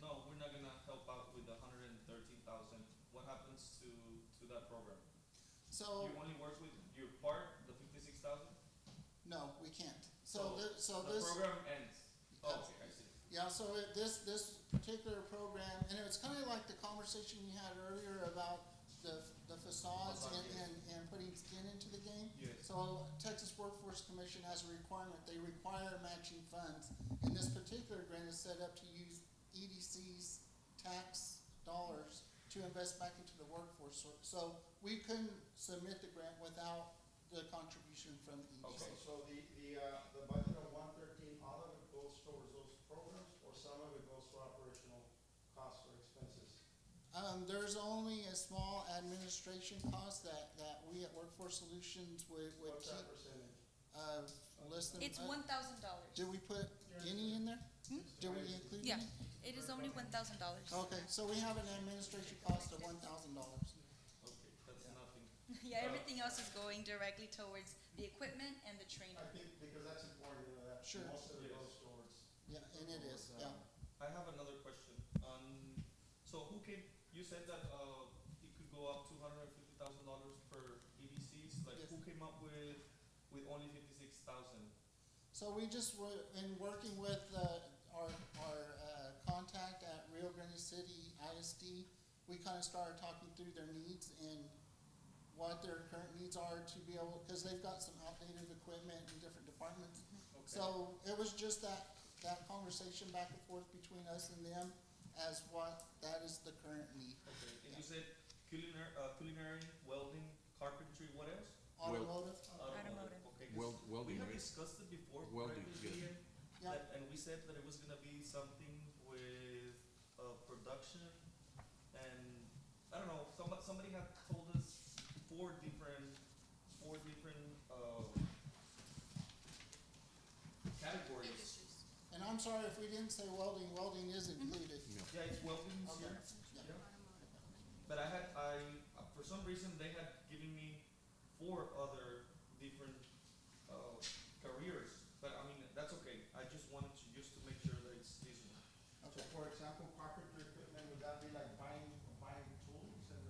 no, we're not gonna help out with the $113,000? What happens to that program? So you only work with your part, the $56,000? No, we can't. So the program ends. Oh, okay, I see. Yeah, so this particular program, and it's kind of like the conversation we had earlier about the facades and putting skin into the game. Yes. So Texas Workforce Commission has a requirement. They require matching funds. And this particular grant is set up to use EDC's tax dollars to invest back into the workforce. So we couldn't submit the grant without the contribution from EDC. Okay, so the budget of 113, all of it goes towards those programs, or some of it goes for operational costs or expenses? There's only a small administration cost that we at Workforce Solutions would What's keep. that percentage? Less than. It's $1,000. Did we put any in there? Did we include Yeah, any? it is only $1,000. Okay, so we have an administration cost of $1,000. Okay, that's nothing. Yeah, everything else is going directly towards the equipment and the trainer. I think, because that's important, you know, that Sure. most of it Yes. goes towards. Yeah, and it is, yeah. I have another question. So who came, you said that, it could go up $250,000 per EDCs, like Yes. who came up with only 56,000? So we just were in working with our contact at Rio Grande City ISD. We kind of started talking through their needs and what their current needs are to be able, because they've got some outdated equipment in different departments. Okay. So it was just that conversation back and forth between us and them as what that is the current need. Okay, and you said culinary, welding, carpentry, what else? Automotive, Automotive. Okay, 'cause Welding, we have right? discussed it before, Welding, correct, yes. Ian? yeah. And we said that it was gonna be something with, production, and, I don't know, somebody had told us four different, categories. And I'm sorry if we didn't say welding, welding is included. Yeah, it's welding Okay. here. Yeah. Yeah. But for some reason, they had given me four other different, careers, but I mean, that's okay. I just wanted to make sure that it's this one. So Okay. for example, carpenter equipment, would that be like buying tools and,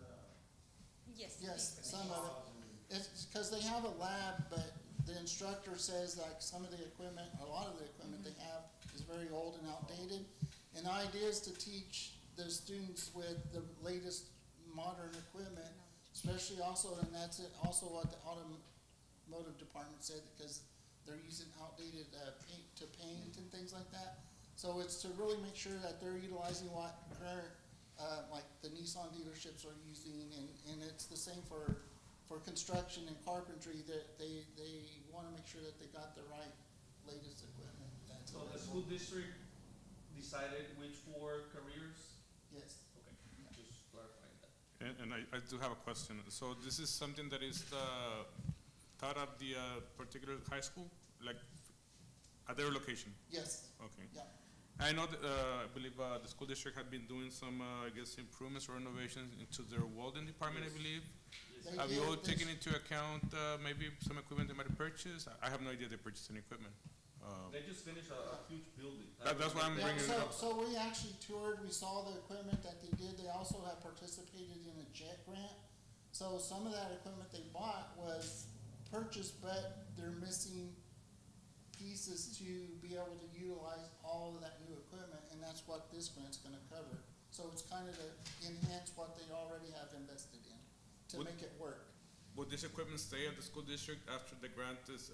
Yes. Yes, the some equipment. of it. It's because they have a lab, but the instructor says like some of the equipment, a lot of the equipment they have is very old and outdated. And the idea is to teach the students with the latest modern equipment, especially also, and that's it, also what the automotive department said, because they're using outdated paint and things like that. So it's to really make sure that they're utilizing what current, like the Nissan dealerships are using, and it's the same for construction and carpentry, that they wanna make sure that they got the right latest equipment. So the school district decided which four careers? Yes. Okay, just clarifying that. And I do have a question. So this is something that is taught at the particular high school, like at their location? Yes, Okay. yeah. I know that, I believe the school district had been doing some, I guess, improvements or renovations into their welding department, I Yes. believe. They Have you did all this- taken into account maybe some equipment they might have purchased? I have no idea they purchased any equipment. They just finished a huge building. That's why I'm Yeah, bringing it up. so we actually toured, we saw the equipment that they did, they also have participated in a JET grant. So some of that equipment they bought was purchased, but they're missing pieces to be able to utilize all of that new equipment, and that's what this grant's gonna cover. So it's kind of to enhance what they already have invested in, to Would- make it work. Would this equipment stay at the school district after the grant is,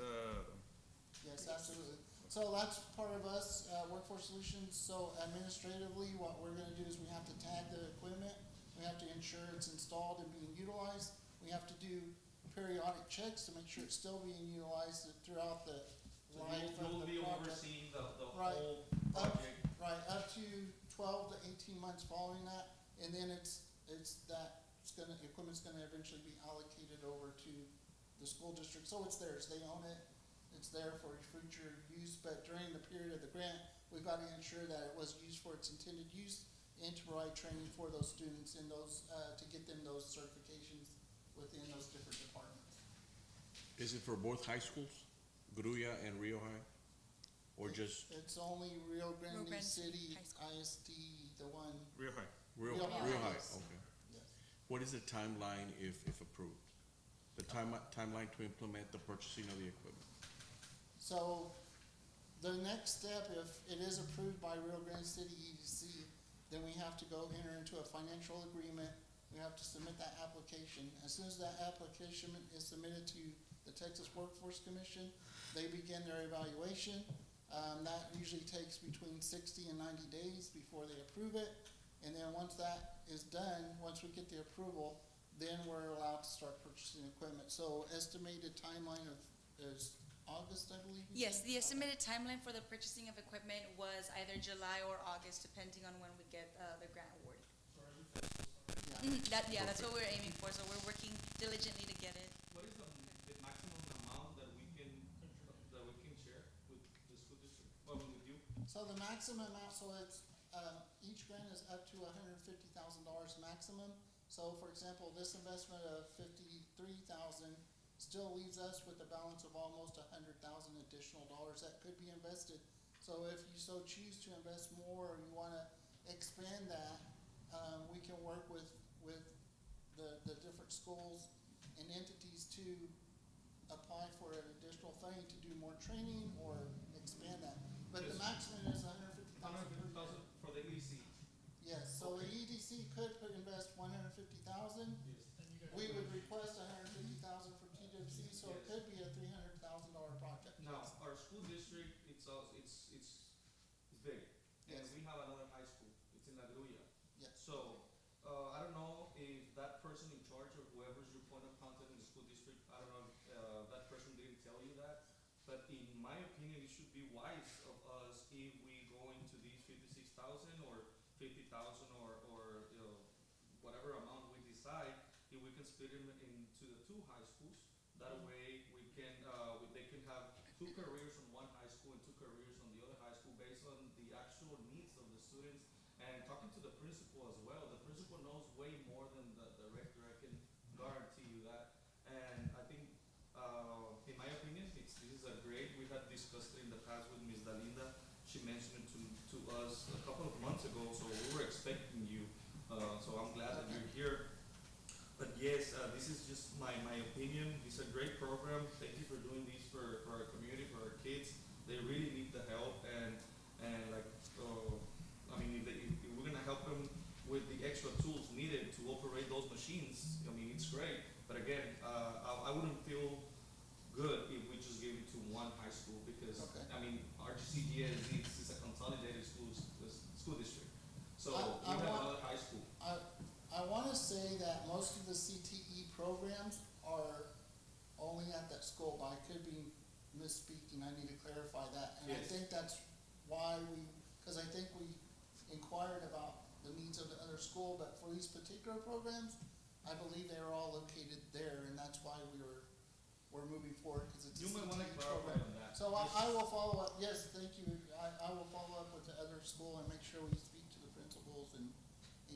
Yes, absolutely. So that's part of us, Workforce Solutions. So administratively, what we're gonna do is we have to tag the equipment. We have to ensure it's installed and being utilized. We have to do periodic checks to make sure it's still being utilized throughout the So life you'll of be the project. overseeing the Right. whole Up, project. right, up to 12 to 18 months following that, and then the equipment's gonna eventually be allocated over to the school district, so it's theirs, they own it, it's there for future use, but during the period of the grant, we've gotta ensure that it was used for its intended use and to provide training for those students in those, to get them those certifications within those different departments. Is it for both high schools, Gruya and Rio High? Or just It's only Rio Grande Grande City High School. ISD, the one, Real High? Rio Rio High, High? yes. Okay. yes. What is the timeline if approved? The timeline to implement the purchasing of the equipment? So, the next step, if it is approved by Rio Grande City EDC, then we have to go enter into a financial agreement. We have to submit that application. As soon as that application is submitted to the Texas Workforce Commission, they begin their evaluation. That usually takes between 60 and 90 days before they approve it. And then once that is done, once we get the approval, then we're allowed to start purchasing equipment. So estimated timeline is August, I believe? you Yes, said? the estimated timeline for the purchasing of equipment was either July or August, depending on when we get the grant awarded. So are you guys will start That's what we're aiming for, so we're working diligently to get it. What is the maximum amount that we can share with the school district, with you? So the maximum amount, so it's, each grant is up to $150,000 maximum. So for example, this investment of $53,000 still leaves us with a balance of almost $100,000 additional dollars that could be invested. So if you so choose to invest more, or you wanna expand that, we can work with the different schools and entities to apply for an additional funding to do more training or expand that. But the maximum is $150,000 for the EDC. Yes, so the EDC could invest $150,000. We would request $150,000 for TWC, so it could be a $300,000 project. Now, our school district, it's big, and Yes. we have another high school, it's in La Grulla. Yes. So, I don't know if that person in charge or whoever's your point of contact in the school district, I don't know if that person didn't tell you that, but in my opinion, it should be wise of us if we go into these 56,000 or 50,000 or you know, whatever amount we decide, if we can split them into the two high schools. That way we can, they can have two careers on one high school and two careers on the other high school based on the actual needs of the students. And talking to the principal as well, the principal knows way more than the director, I can guarantee you that. And I think, in my opinion, this is a great, we had discussed it in the past with Ms. Dalinda. She mentioned it to us a couple of months ago, so we were expecting you. So I'm glad that you're here. But yes, this is just my opinion. It's a great program. Thank you for doing this for our community, for our kids. They really need the help, and like, I mean, if we're gonna help them with the extra tools needed to operate those machines, I mean, it's great. But again, I wouldn't feel good if we just gave it to one high school because, I mean, rgc-tv is a consolidated school district. So we have another high school. I want to say that most of the CTE programs are only at that school, but I could be misspeaking. I need to clarify that. And I think that's why because I think we inquired about the needs of the other school, but for these particular programs, I believe they are all located there, and that's why we're moving forward, because it's a You might want to CTE clarify program. on that. So I will follow up. Yes, thank you. I will follow up with the other school and make sure we speak to the principals and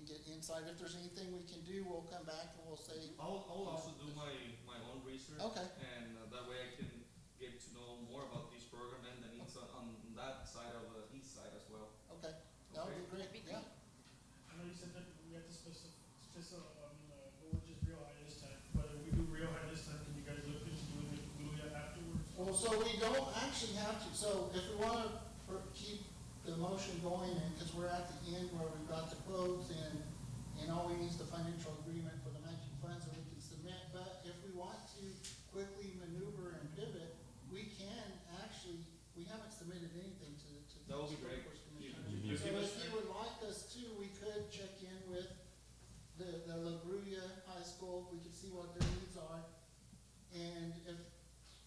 get insight. If there's anything we can do, we'll come back and we'll say. I'll also do my own research. Okay. And that way I can get to know more about this program and the needs on that side of the east side as well. Okay, that would be great. Yeah. I know you said that we have to go with just real high this time, but if we do real high this time, can you guys look into doing it afterwards? Well, so we don't actually have to. So if we want to keep the motion going, and because we're at the end where we've got the quotes and all we need is the financial agreement for the matching funds that we can submit. But if we want to quickly maneuver and pivot, we can actually. We haven't submitted anything to That would be the great. Workforce You Commission. give So if you would like us to, we could check in with the La Grulla High School. We could see what their needs are, and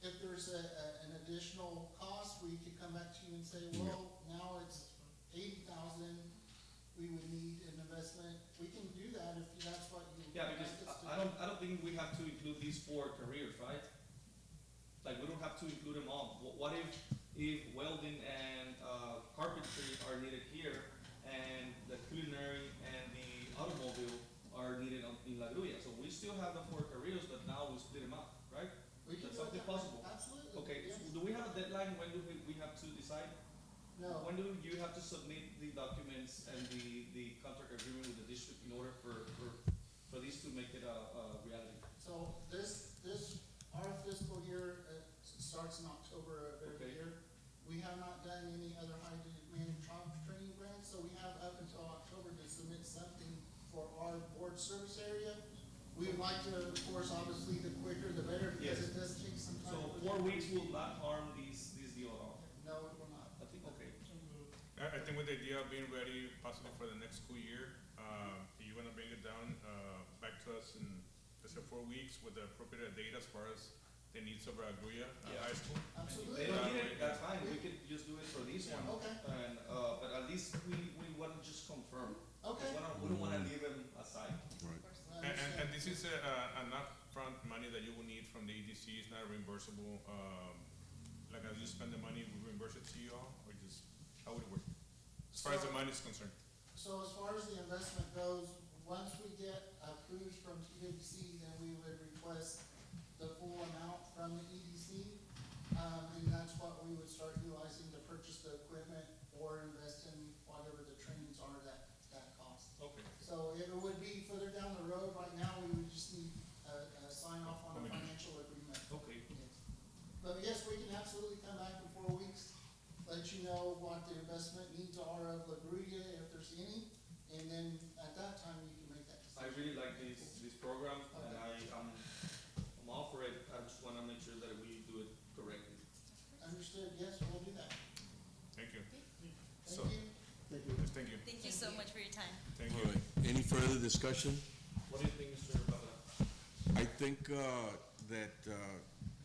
if there's an additional cost, we could come back to you and say, well, now it's $80,000. We would need an investment. We can do that if that's what you. Yeah, because I don't think we have to include these 4 careers, right? Like, we don't have to include them all. What if welding and carpentry are needed here, and the culinary and the automobile are needed in La Grulla? So we still have the 4 careers, but now we split them up, right? We can That's do something that. possible. Absolutely. Okay, Yes. so do we have a deadline? When do we have to decide? No. When do you have to submit the documents and the contract agreement with the district in order for these to make it a reality? So our fiscal year starts in October of every year. We have not done any other high demand training grants, so we have up until October to submit something for our board service area. We would like to, of course, obviously, the quicker the better, because it does take some time. So 4 weeks will not harm this deal at all? No, it will not. I think, okay. I think with the idea of being ready possibly for the next school year, you wanna bring it down, back to us in, let's say, 4 weeks with the appropriate data as far as the needs of our Grulla High School. Absolutely. They don't need it, that's fine, we could just do it for this one. Okay. And, but at least we wanna just confirm. Okay. We don't wanna leave them aside. Right. And this is an upfront money that you will need from the EDC, it's not reimbursable, like as you spend the money, we reimburse it to you all, or just, how would it work? As far as the money is concerned. So as far as the investment goes, once we get approved from TWC, then we would request the full amount from the EDC. And that's what we would start utilizing to purchase the equipment or invest in whatever the trainings are that cost. Okay. So it would be further down the road. Right now, we would just need a sign off on a financial agreement. Okay. Yes. But yes, we can absolutely come back in 4 weeks, let you know what the investment needs are of La Gruya, if there's any, and then at that time, you can make that decision. I really like this program, and I'm all for it. I just wanna make sure that we do it correctly. Understood, yes, we'll do that. Thank you. Thank So- you. Thank you. Yes, thank you. Thank you so much for your time. Thank All you. right. Any further discussion? What do you think, Mr. Babala? I think that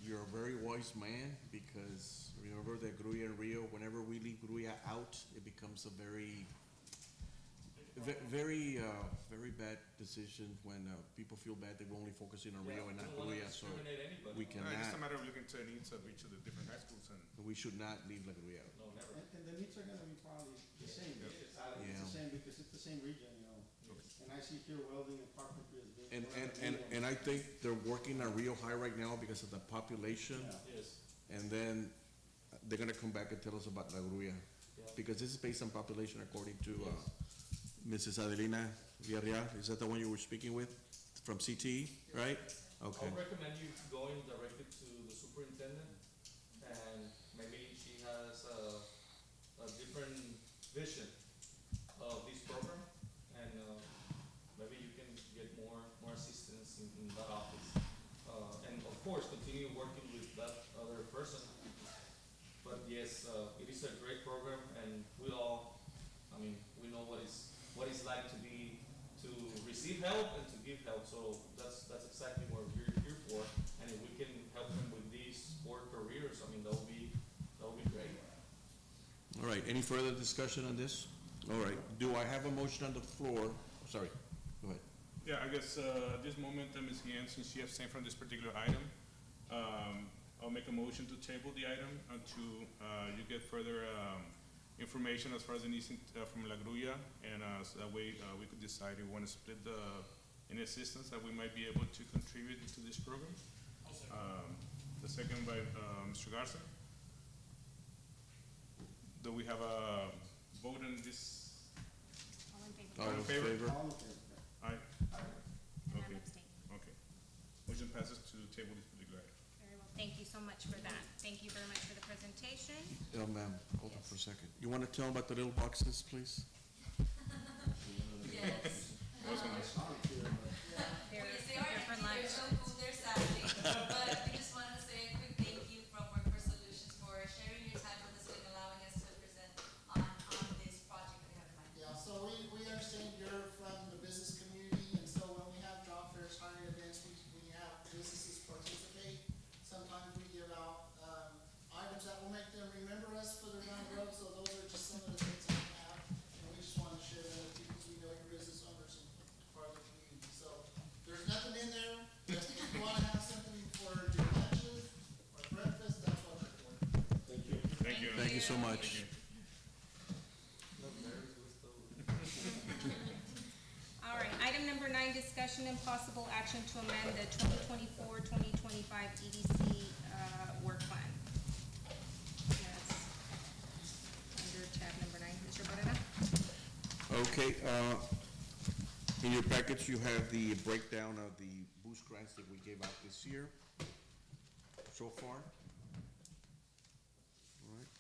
you're a very wise man, because remember that Gruya and Rio, whenever we leave Gruya out, it becomes a very bad decision when people feel bad they were only focusing on Rio and not Gruya, so we It's just a cannot, matter of looking to the needs of each of the different high schools and. we should not leave La Gruya out. No, never. And the needs are gonna be probably the same. It's Yeah. the same because it's the same region, you know. And I see here welding and carpentry is being. And I think they're working on Rio High right now because of the population, Yeah. Yes. and then they're gonna come back and tell us about La Gruya. Yeah. Because this is based on population according to Mrs. Adelina Villarreal. Is that the one you were speaking with from CTE, right? Okay. I'll recommend you going directly to the superintendent, and maybe she has a different vision of this program, and maybe you can get more assistance in that office. And of course, continue working with that other person. But yes, it is a great program, and we all, we know what it's like to receive help and to give help, so that's exactly what we're here for. And if we can help them with these sport careers, that would be great. All right, any further discussion on this? All right, do I have a motion on the floor? Sorry, go ahead. Yeah, I guess, at this moment, Ms. Guillen, since she abstained from this particular item, I'll make a motion to table the item until, you get further, information as far as the needs from La Gruya, and, so that way, we could decide if we wanna split any assistance that we might be able to contribute to this program. The second by, Mr. Garza. Do we have a vote on this? All in favor? All in favor? All in favor. Aye. And Okay. I'm abstaining. Okay. Motion passes to table this particular item. Very well, thank you so much for that. Thank you very much for the presentation. Ma'am, hold on for a second. You wanna tell them about the little boxes, please? Yes. They're Yes, they are here for empty, lunch. there's no food there sadly, but we just wanted to say a quick thank you from Workforce Solutions for sharing your time with us and allowing us to present on this project that we have in mind. Yeah, so we understand you're from the business community, and so when we have job fairs, hiring events, we have businesses participate. Sometimes we give out, items that will make them remember us further down the road, so those are just some of the things that we have. And we just want to share that with you because we know your business owners and part of the community. So there's nothing in there. If you want to have something for your lunches or breakfast, that's what they're for. Thank you. Thank you. Thank you so much. Thank you. All right, item number 9, discussion and possible action to amend the 2024-2025 EDC, work plan. That's under tab number 9, Mr. Barrera. Okay, in your package, you have the breakdown of the boost grants that we gave out this year so far. All right.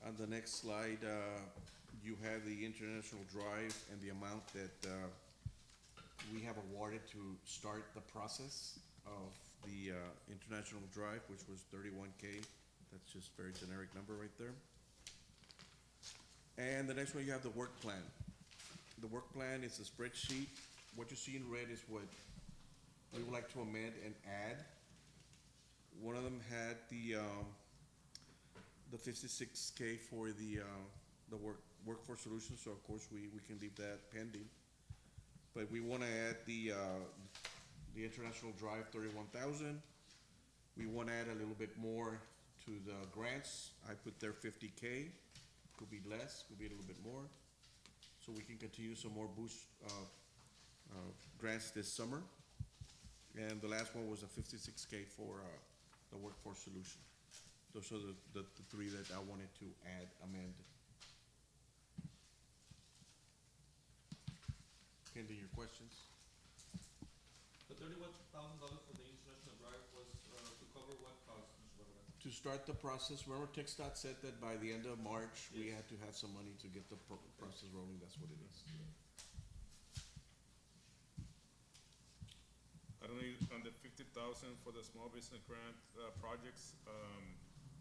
On the next slide, you have the international drive and the amount that we have awarded to start the process of the international drive, which was 31K. That's just a very generic number right there. And the next one, you have the work plan. The work plan is a spreadsheet. What you see in red is what we would like to amend and add. One of them had the 56K for the workforce solutions, so of course we can leave that pending. but we wanna add the International Drive 31,000. We wanna add a little bit more to the grants. I put there 50K, could be less, could be a little bit more. So we can continue some more boost, grants this summer. And the last one was a 56K for, the workforce solution. Those are the three that I wanted to add, amend. Pending your questions. The $31,000 for the international drive was, to cover what cost, Mr. Barrera? To start the process, remember TxDOT said that by the end of March, we had to have some money to get the process rolling, that's what it is. I don't know, on the 50,000 for the small business grant, projects,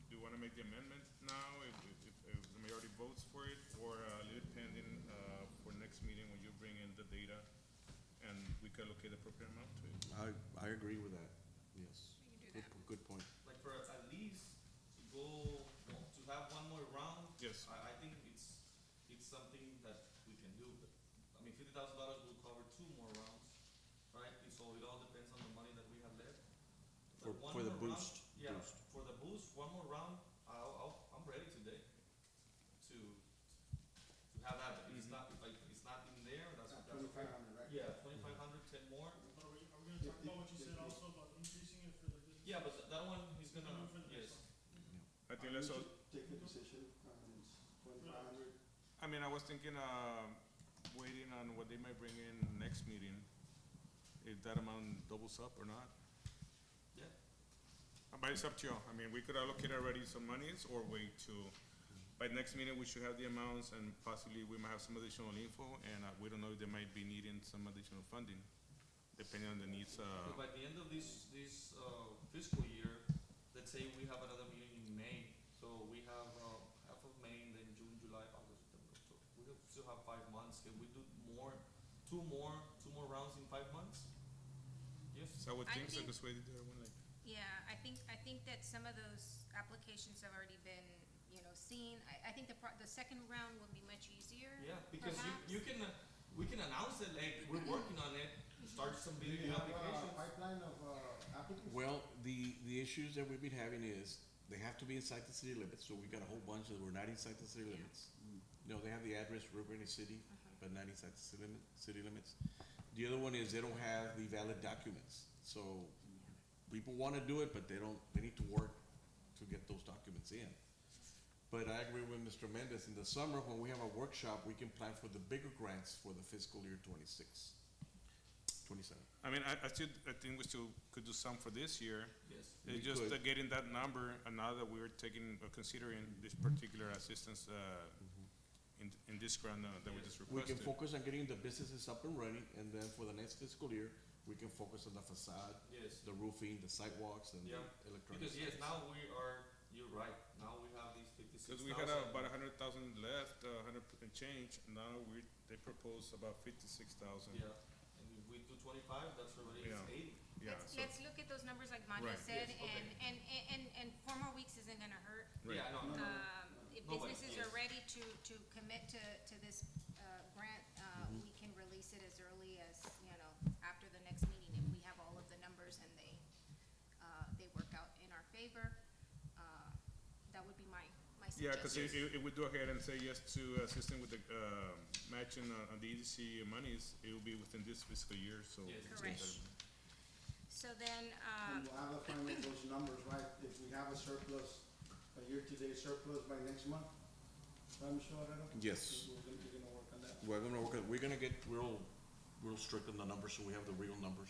do you wanna make the amendment now, if the majority votes for it, or, leave it pending, for next meeting when you bring in the data, and we can allocate the appropriate amount to it? I agree with that, yes. Good point. Like for at least to go, to have one more round? Yes. I think it's something that we can do, but, I mean, $50,000 will cover 2 more rounds, right? And so it all depends on the money that we have left. But one For the more round- boost. Yeah, Boost. for the boost, one more round, I'm ready today to have that. If it's not, if it's not in there, that's okay. 2,500, right? Yeah, 2,500, 10 more. Are we gonna talk about what you said also about increasing it for the business? Yeah, but that one is gonna, We'll do for the next yes. one. I think let's, We should take a decision, it's 2,500. I mean, I was thinking, waiting on what they might bring in next meeting, if that amount doubles up or not. Yeah. But it's up to you. I mean, we could allocate already some monies or wait to, by next meeting, we should have the amounts and possibly we might have some additional info and, we don't know if they might be needing some additional funding, depending on the needs, But by the end of this fiscal year, let's say we have another meeting in May, so we have, half of May, and then June, July, August, September, October. We still have 5 months. Can we do two more rounds in 5 months? Yes? so I would I think so, think- because we did that one like. Yeah, I think that some of those applications have already been, seen. I think the second round will be much easier. Yeah, because perhaps. we can announce it, like, we're working on it, start some Do you bidding have a applications. pipeline of applicants? Well, the issues that we've been having is, they have to be inside the city limits, so we got a whole bunch that were not inside the city limits. They have the address Rio Grande City, but not inside the city limits. The other one is they don't have the valid documents, so people wanna do it, but they need to work to get those documents in. But I agree with Mr. Mendez, in the summer, when we have a workshop, we can plan for the bigger grants for the fiscal year 27. I mean, I think we still could do some for this year. Yes. We It's just could. getting that number, and now that we're taking, considering this particular assistance, in this grant, that we just We requested. can focus on getting the businesses up and running, and then for the next fiscal year, we can focus on the facade, Yes. the roofing, the sidewalks, and the Yeah, electronic. because yes, now you're right, now we have these 56,000. Because we had about 100,000 left, 100 and change, now they propose about 56,000. Yeah, and if we do 25, that's already Yeah. 80. Yeah, so, Let's look at those numbers like Manja Right. said, Yes, okay. and 4 more weeks isn't gonna hurt. Right. Yeah, no. If Nobody, businesses yes. are ready to commit to this, grant, we can release it as early as, after the next meeting, if we have all of the numbers and they work out in our favor. That would be my yeah, because suggestion. if we do ahead and say yes to assisting with the, matching on the EDC monies, it will be within this fiscal year, so. Yes. it's Correct. better. So then, And we'll have to find out those numbers, right, if we have a surplus, a year-to-date surplus by next month, right, Mr. Herrera? Yes. We're gonna work on that. We're gonna get real strict on the numbers, so we have the real numbers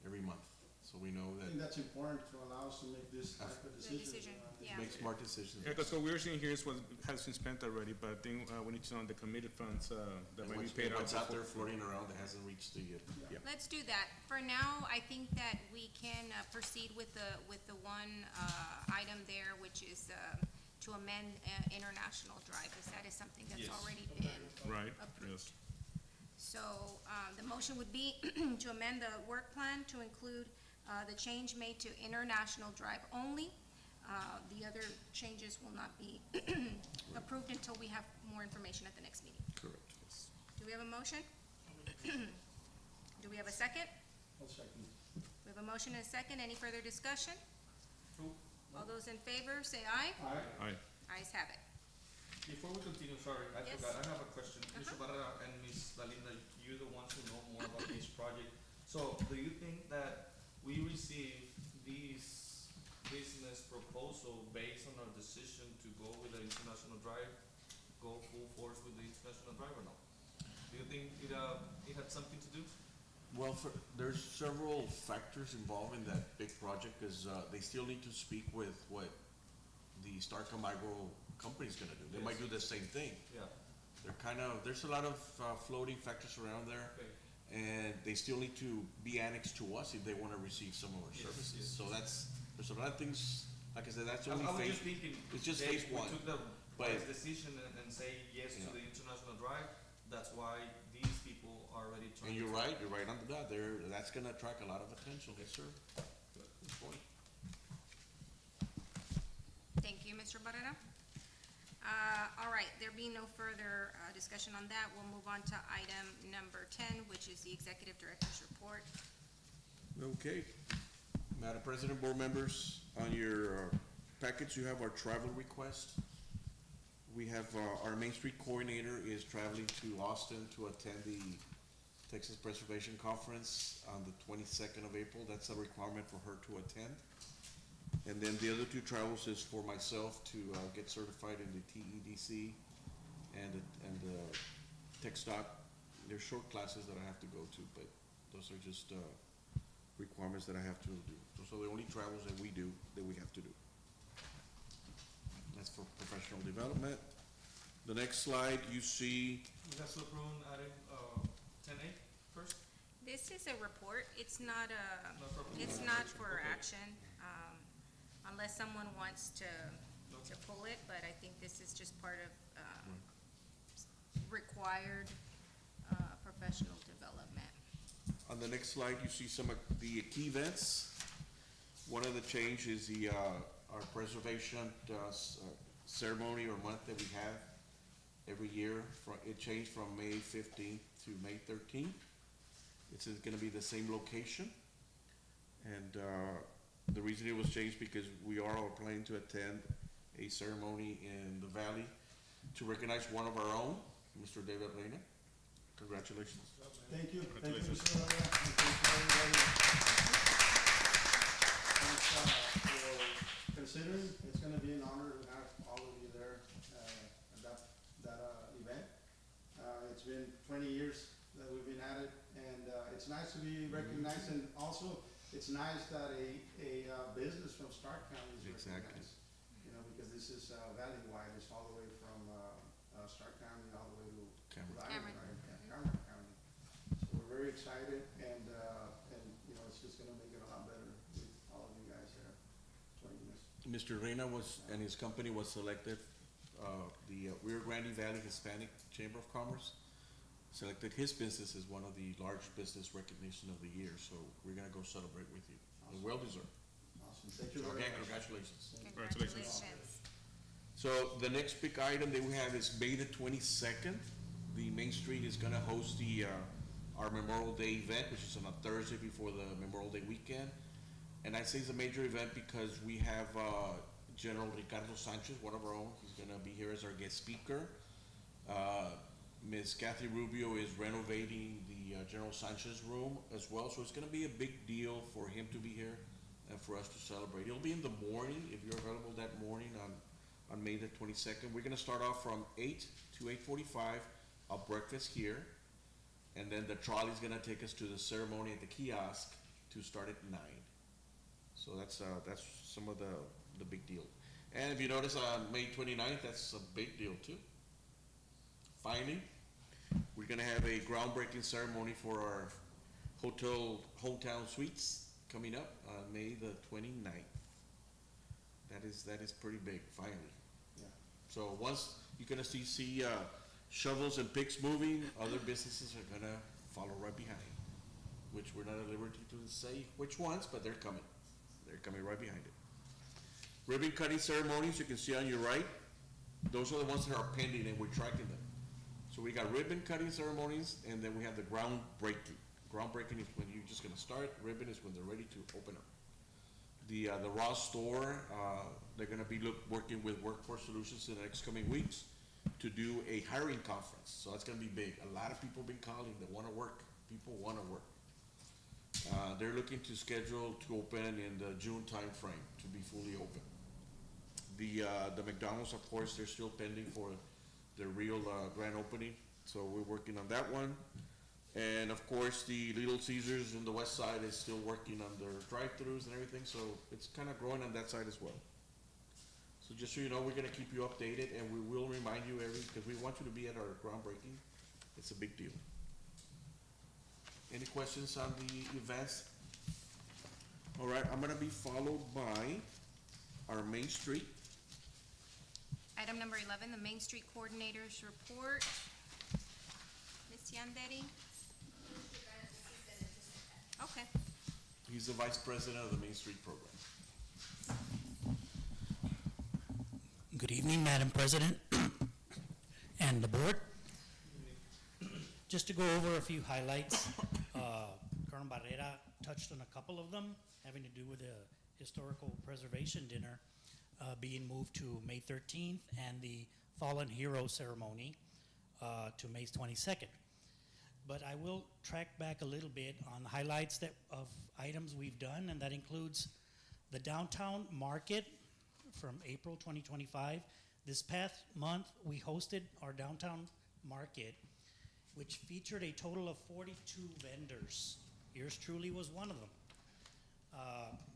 every month, so we know I that, think that's important to allow us to make this type of decision. decision, yeah. make smart decisions. Yeah, because what we're seeing here is what has been spent already, but I think, we need to know the committed funds, that And might be paid out. what's out there before- floating around that hasn't reached the, Yeah. Let's do that. For now, I think that we can proceed with the one item there, which is to amend International Drive, because that is something that's Yes. already been Right, approved. yes. So, the motion would be to amend the work plan to include the change made to International Drive only. The other changes will not be approved until we have more information at the next meeting. correct, yes. Do we have a motion? Do we have a second? I'll second. We have a motion and a second. Any further discussion? All those in favor, say aye. Aye. Aye. Ayes have it. Before we continue, sorry, I Yes. forgot, I have a question. Mr. Barrera and Ms. Valinda, you're the ones who know more about this project. So, do you think that we receive this business proposal based on our decision to go with the international drive, go full force with the international drive or no? Do you think it had something to do? Well, there's several factors involved in that big project, because they still need to speak with what the Starcom Agro company's gonna do. They might do the same thing. Yeah. There's a lot of floating factors around there, Okay. and they still need to be annexed to us if they wanna receive some of our Yes, services. yes. So there's a lot of things, like I said, that's I only was phase, just thinking, it's just they- phase one. We took the But- wise decision and say yes to Yeah. the international drive, that's why these people are already trying. And you're to- right on the dot there, that's gonna attract a lot of attention, yes, sir. Good point. Thank you, Mr. Barrera. All right, there being no further discussion on that, we'll move on to item number 10, which is the Executive Director's Report. Okay. Madam President, board members, on your packets, you have our travel request. We have, our Main Street Coordinator is traveling to Austin to attend the Texas Preservation Conference on the 22nd of April. That's a requirement for her to attend. And then the other two travels is for myself to get certified in the TEDC and the Tech Stock. They're short classes that I have to go to, but those are just requirements that I have to do. Those are the only travels that we do, that we have to do. That's for professional development. The next slide, you see, We have to approve item, 10A first? This is a report, it's not Not for approval. it's not for Okay. action, unless someone wants to pull it, but I think this is just part of, required, professional development. on the next slide, you see some of the key events. One of the changes is our preservation ceremony or month that we have every year. It changed from May 15th to May 13th. It's gonna be the same location. And the reason it was changed because we are all planning to attend a ceremony in the valley to recognize one of our own, Mr. David Reina. Congratulations. Thank you. Thank you, Congratulations. Mr. Barrera. And thanks for everybody. Thanks, for considering. It's gonna be an honor to have all of you there, at that event. It's been 20 years that we've been at it, and, it's nice to be recognized, and also, it's nice that a business from Stark County is Exactly. recognized. You know, because this is, valley-wide, it's all the way from, Stark County all the way to. Cameron. Right? Yeah, Cameron County. So we're very excited, and, you know, it's just gonna make it a lot better with all of you guys there joining us. Mr. Reina and his company was selected, the Rio Grande Valley Hispanic Chamber of Commerce selected his business as one of the large business recognition of the year, so we're gonna go celebrate with you. And well deserved. Awesome, thank you So very again, much. congratulations. Congratulations. So the next big item that we have is May the 22nd. The Main Street is gonna host our Memorial Day event, which is on a Thursday before the Memorial Day weekend. And I say it's a major event because we have, General Ricardo Sanchez, one of our own, he's gonna be here as our guest speaker. Ms. Kathy Rubio is renovating the General Sanchez room as well, so it's gonna be a big deal for him to be here and for us to celebrate. It'll be in the morning, if you're available that morning on May the 22nd. We're gonna start off from 8 to 8:45, a breakfast here, and then the trolley's gonna take us to the ceremony at the kiosk to start at 9. So that's some of the big deal. And if you notice on May 29th, that's a big deal too. Finally, we're gonna have a groundbreaking ceremony for our hotel hometown suites coming up on May the 29th. That is pretty big, finally. Yeah. So once you're gonna see shovels and picks moving, other businesses are gonna follow right behind, which we're not at liberty to say which ones, but they're coming. They're coming right behind it. Ribbon cutting ceremonies, you can see on your right, those are the ones that are pending and we're tracking them. So we got ribbon cutting ceremonies, and then we have the groundbreaking. Groundbreaking is when you're just gonna start, ribbon is when they're ready to open up. The Ross store, they're gonna be working with Workforce Solutions in the next coming weeks to do a hiring conference, so that's gonna be big. A lot of people have been calling, they wanna work, people wanna work. They're looking to schedule to open in the June timeframe, to be fully open. The McDonald's, of course, they're still pending for their real grand opening, so we're working on that one. And of course, the Little Caesars in the west side is still working on their drive-throughs and everything, so it's kind of growing on that side as well. So just so you know, we're gonna keep you updated, and we will remind you because we want you to be at our groundbreaking. It's a big deal. Any questions on the events? All right, I'm gonna be followed by our Main Street. Item number 11, the Main Street Coordinators Report. Ms. Yanderi? Okay. He's the Vice President of the Main Street Program. Good evening, Madam President and the board. Just to go over a few highlights, Colonel Barrera touched on a couple of them having to do with the historical preservation dinner being moved to May 13th and the Fallen Hero ceremony to May 22nd. But I will track back a little bit on the highlights of items we've done, and that includes the downtown market from April 2025. This past month, we hosted our downtown market, which featured a total of 42 vendors. Yours truly was one of them.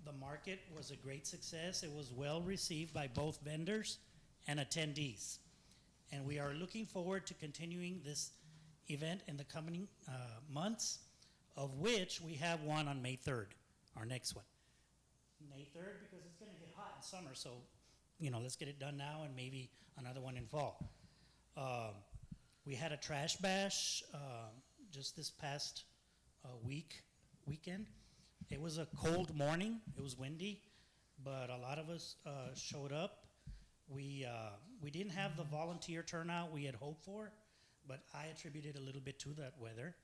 The market was a great success. It was well received by both vendors and attendees. And we are looking forward to continuing this event in the coming months, of which we have one on May 3rd, our next one. May 3rd, because it's gonna get hot in summer, so, let's get it done now and maybe another one in fall. We had a trash bash just this past weekend. It was a cold morning, it was windy, but a lot of us showed up. We didn't have the volunteer turnout we had hoped for, but I attributed a little bit to that weather.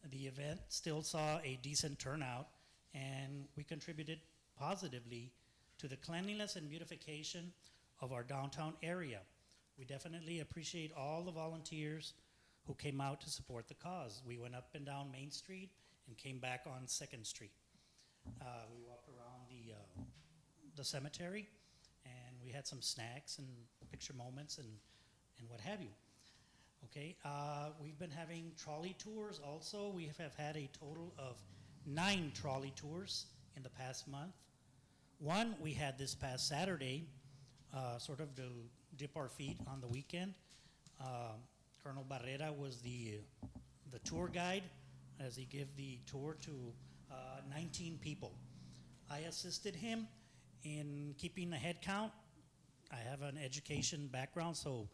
The event still saw a decent turnout, and we contributed positively to the cleanliness and beautification of our downtown area. We definitely appreciate all the volunteers who came out to support the cause. We went up and down Main Street and came back on 2nd Street. We walked around the cemetery, and we had some snacks and picture moments and what have you. Okay, we've been having trolley tours also. We have had a total of 9 trolley tours in the past month. One we had this past Saturday, sort of to dip our feet on the weekend. Colonel Barrera was the tour guide as he gave the tour to 19 people. I assisted him in keeping a head count. I have an education background, so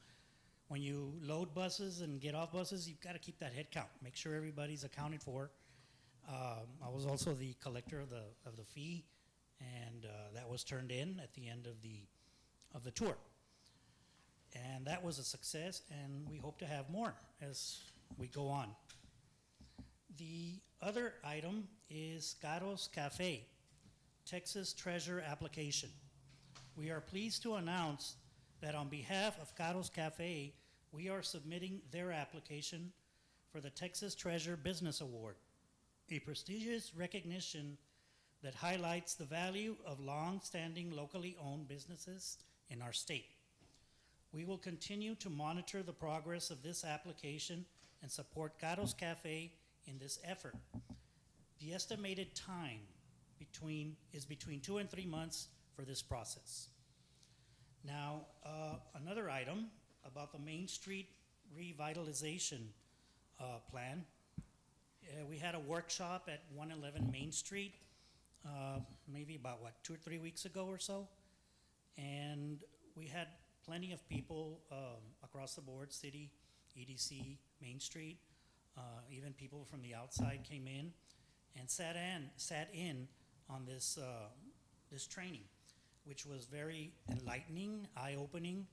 when you load buses and get off buses, you've got to keep that head count. Make sure everybody's accounted for. I was also the collector of the fee, and that was turned in at the end of the tour. And that was a success, and we hope to have more as we go on. The other item is Caro's Cafe, Texas Treasure application. We are pleased to announce that on behalf of Caro's Cafe, we are submitting their application for the Texas Treasure Business Award, a prestigious recognition that highlights the value of long-standing locally owned businesses in our state. We will continue to monitor the progress of this application and support Caro's Cafe in this effort. The estimated time is between 2 and 3 months for this process. Now, another item about the Main Street revitalization plan. We had a workshop at 111 Main Street, maybe about 2 or 3 weeks ago or so, and we had plenty of people across the board, city, EDC, Main Street, even people from the outside came in and sat in on this training, which was very enlightening, eye-opening.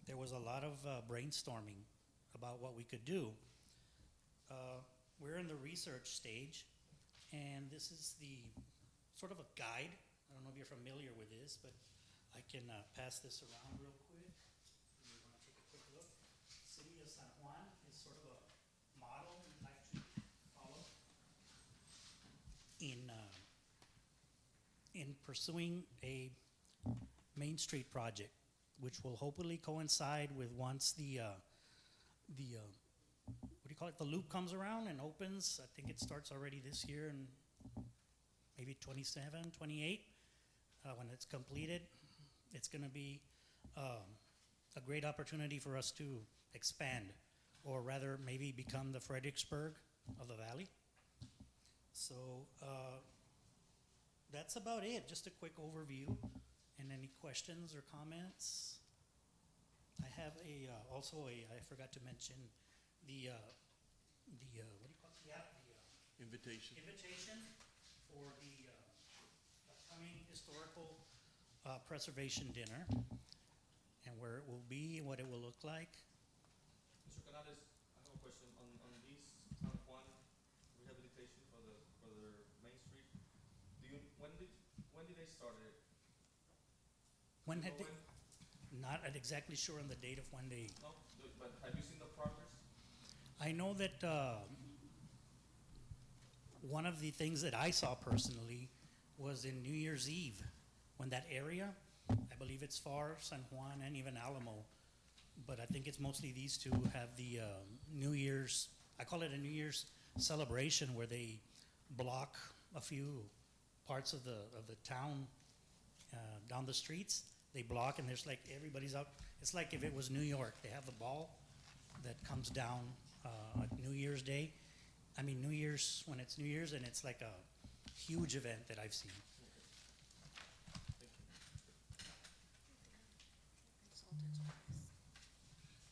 there was a lot of brainstorming about what we could do. We're in the research stage, and this is the sort of a guide. I don't know if you're familiar with this, but I can pass this around real quick. You want to take a quick look. City of San Juan is sort of a model we'd like to follow in pursuing a Main Street project, which will hopefully coincide with once the what do you call it? The loop comes around and opens. I think it starts already this year and maybe 27, 28. When it's completed, it's going to be a great opportunity for us to expand, or rather maybe become the Fredericksburg of the Valley. So that's about it, just a quick overview. And any questions or comments? I have I forgot to mention the what do you call it? Yeah, the Invitation. invitation for the upcoming historical preservation dinner, and where it will be, what it will look like. Mr. Canales, I have a question on this San Juan rehabilitation for the Main Street. When did they start it? When had Do you they, know not exactly sure on the date of when they, No, but have you seen the progress? I know that one of the things that I saw personally was in New Year's Eve, when that area, I believe it's Far, San Juan, and even Alamo, but I think it's mostly these two, have the New Year's, I call it a New Year's celebration, where they block a few parts of the town down the streets. They block, and there's like everybody's out. It's like if it was New York. They have the ball that comes down New Year's Day. I mean, New Year's, when it's New Year's, and it's like a huge event that I've seen.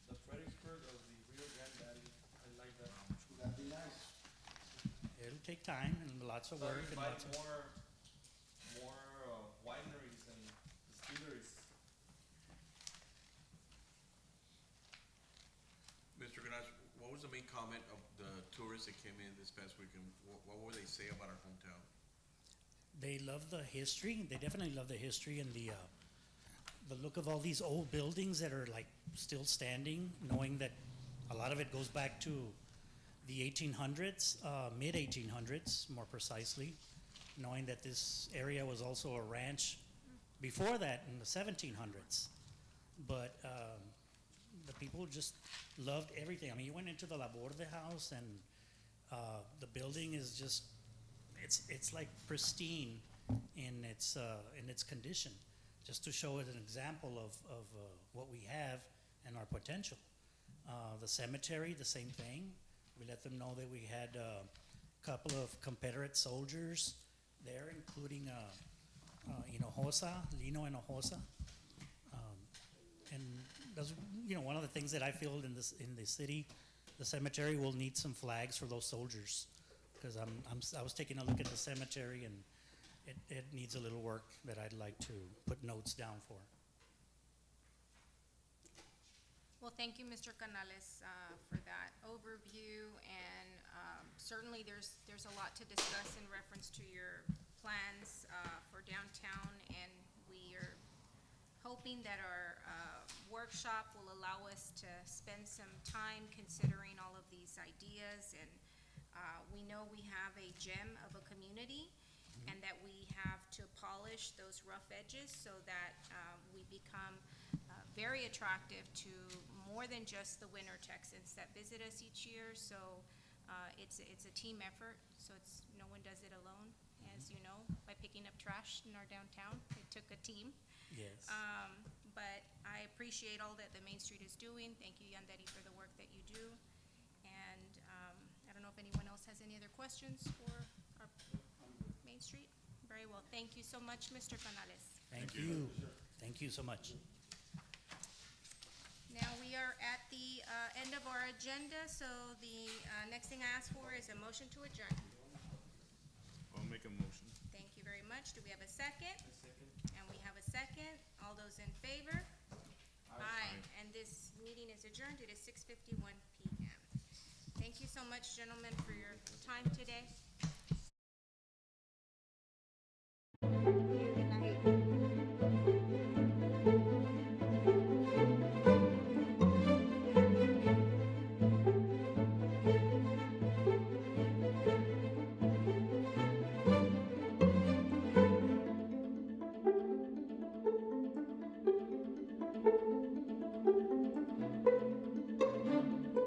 The Fredericksburg of the Rio Grande Valley, I like that. That'd be nice. It'll take time and lots of So work and invite lots of. more wineries and distilleries. Mr. Ganesh, what was the main comment of the tourists that came in this past weekend? What would they say about our hometown? They love the history. They definitely love the history and the look of all these old buildings that are like still standing, knowing that a lot of it goes back to the 1800s, mid 1800s, more precisely, knowing that this area was also a ranch before that in the 1700s. But the people just loved everything. I mean, you went into the Laborde house, and the building is just, it's like pristine in its condition, just to show it an example of what we have and our potential. The cemetery, the same thing. We let them know that we had a couple of Confederate soldiers there, including Hinojosa, Lino Hinojosa. And that's, one of the things that I feel in the city, the cemetery will need some flags for those soldiers, because I was taking a look at the cemetery, and it needs a little work that I'd like to put notes down for. Well, thank you, Mr. Canales, for that overview, and certainly there's a lot to discuss in reference to your plans for downtown, and we are hoping that our workshop will allow us to spend some time considering all of these ideas, and we know we have a gem of a community, and that we have to polish those rough edges so that we become very attractive to more than just the winter Texans that visit us each year. So it's a team effort, so no one does it alone, as you know, by picking up trash in our downtown. It took a team. Yes. But I appreciate all that the Main Street is doing. Thank you, Yandere, for the work that you do. And I don't know if anyone else has any other questions for our Main Street. Very well. Thank you so much, Mr. Canales. Thank you. Thank you so much. Now we are at the end of our agenda, so the next thing I ask for is a motion to adjourn. I'll make a motion. Thank you very much. Do we have a second? A second. And we have a second. All those in favor? Aye. And this meeting is adjourned. It is 6:51 PM. Thank you so much, gentlemen, for your time today.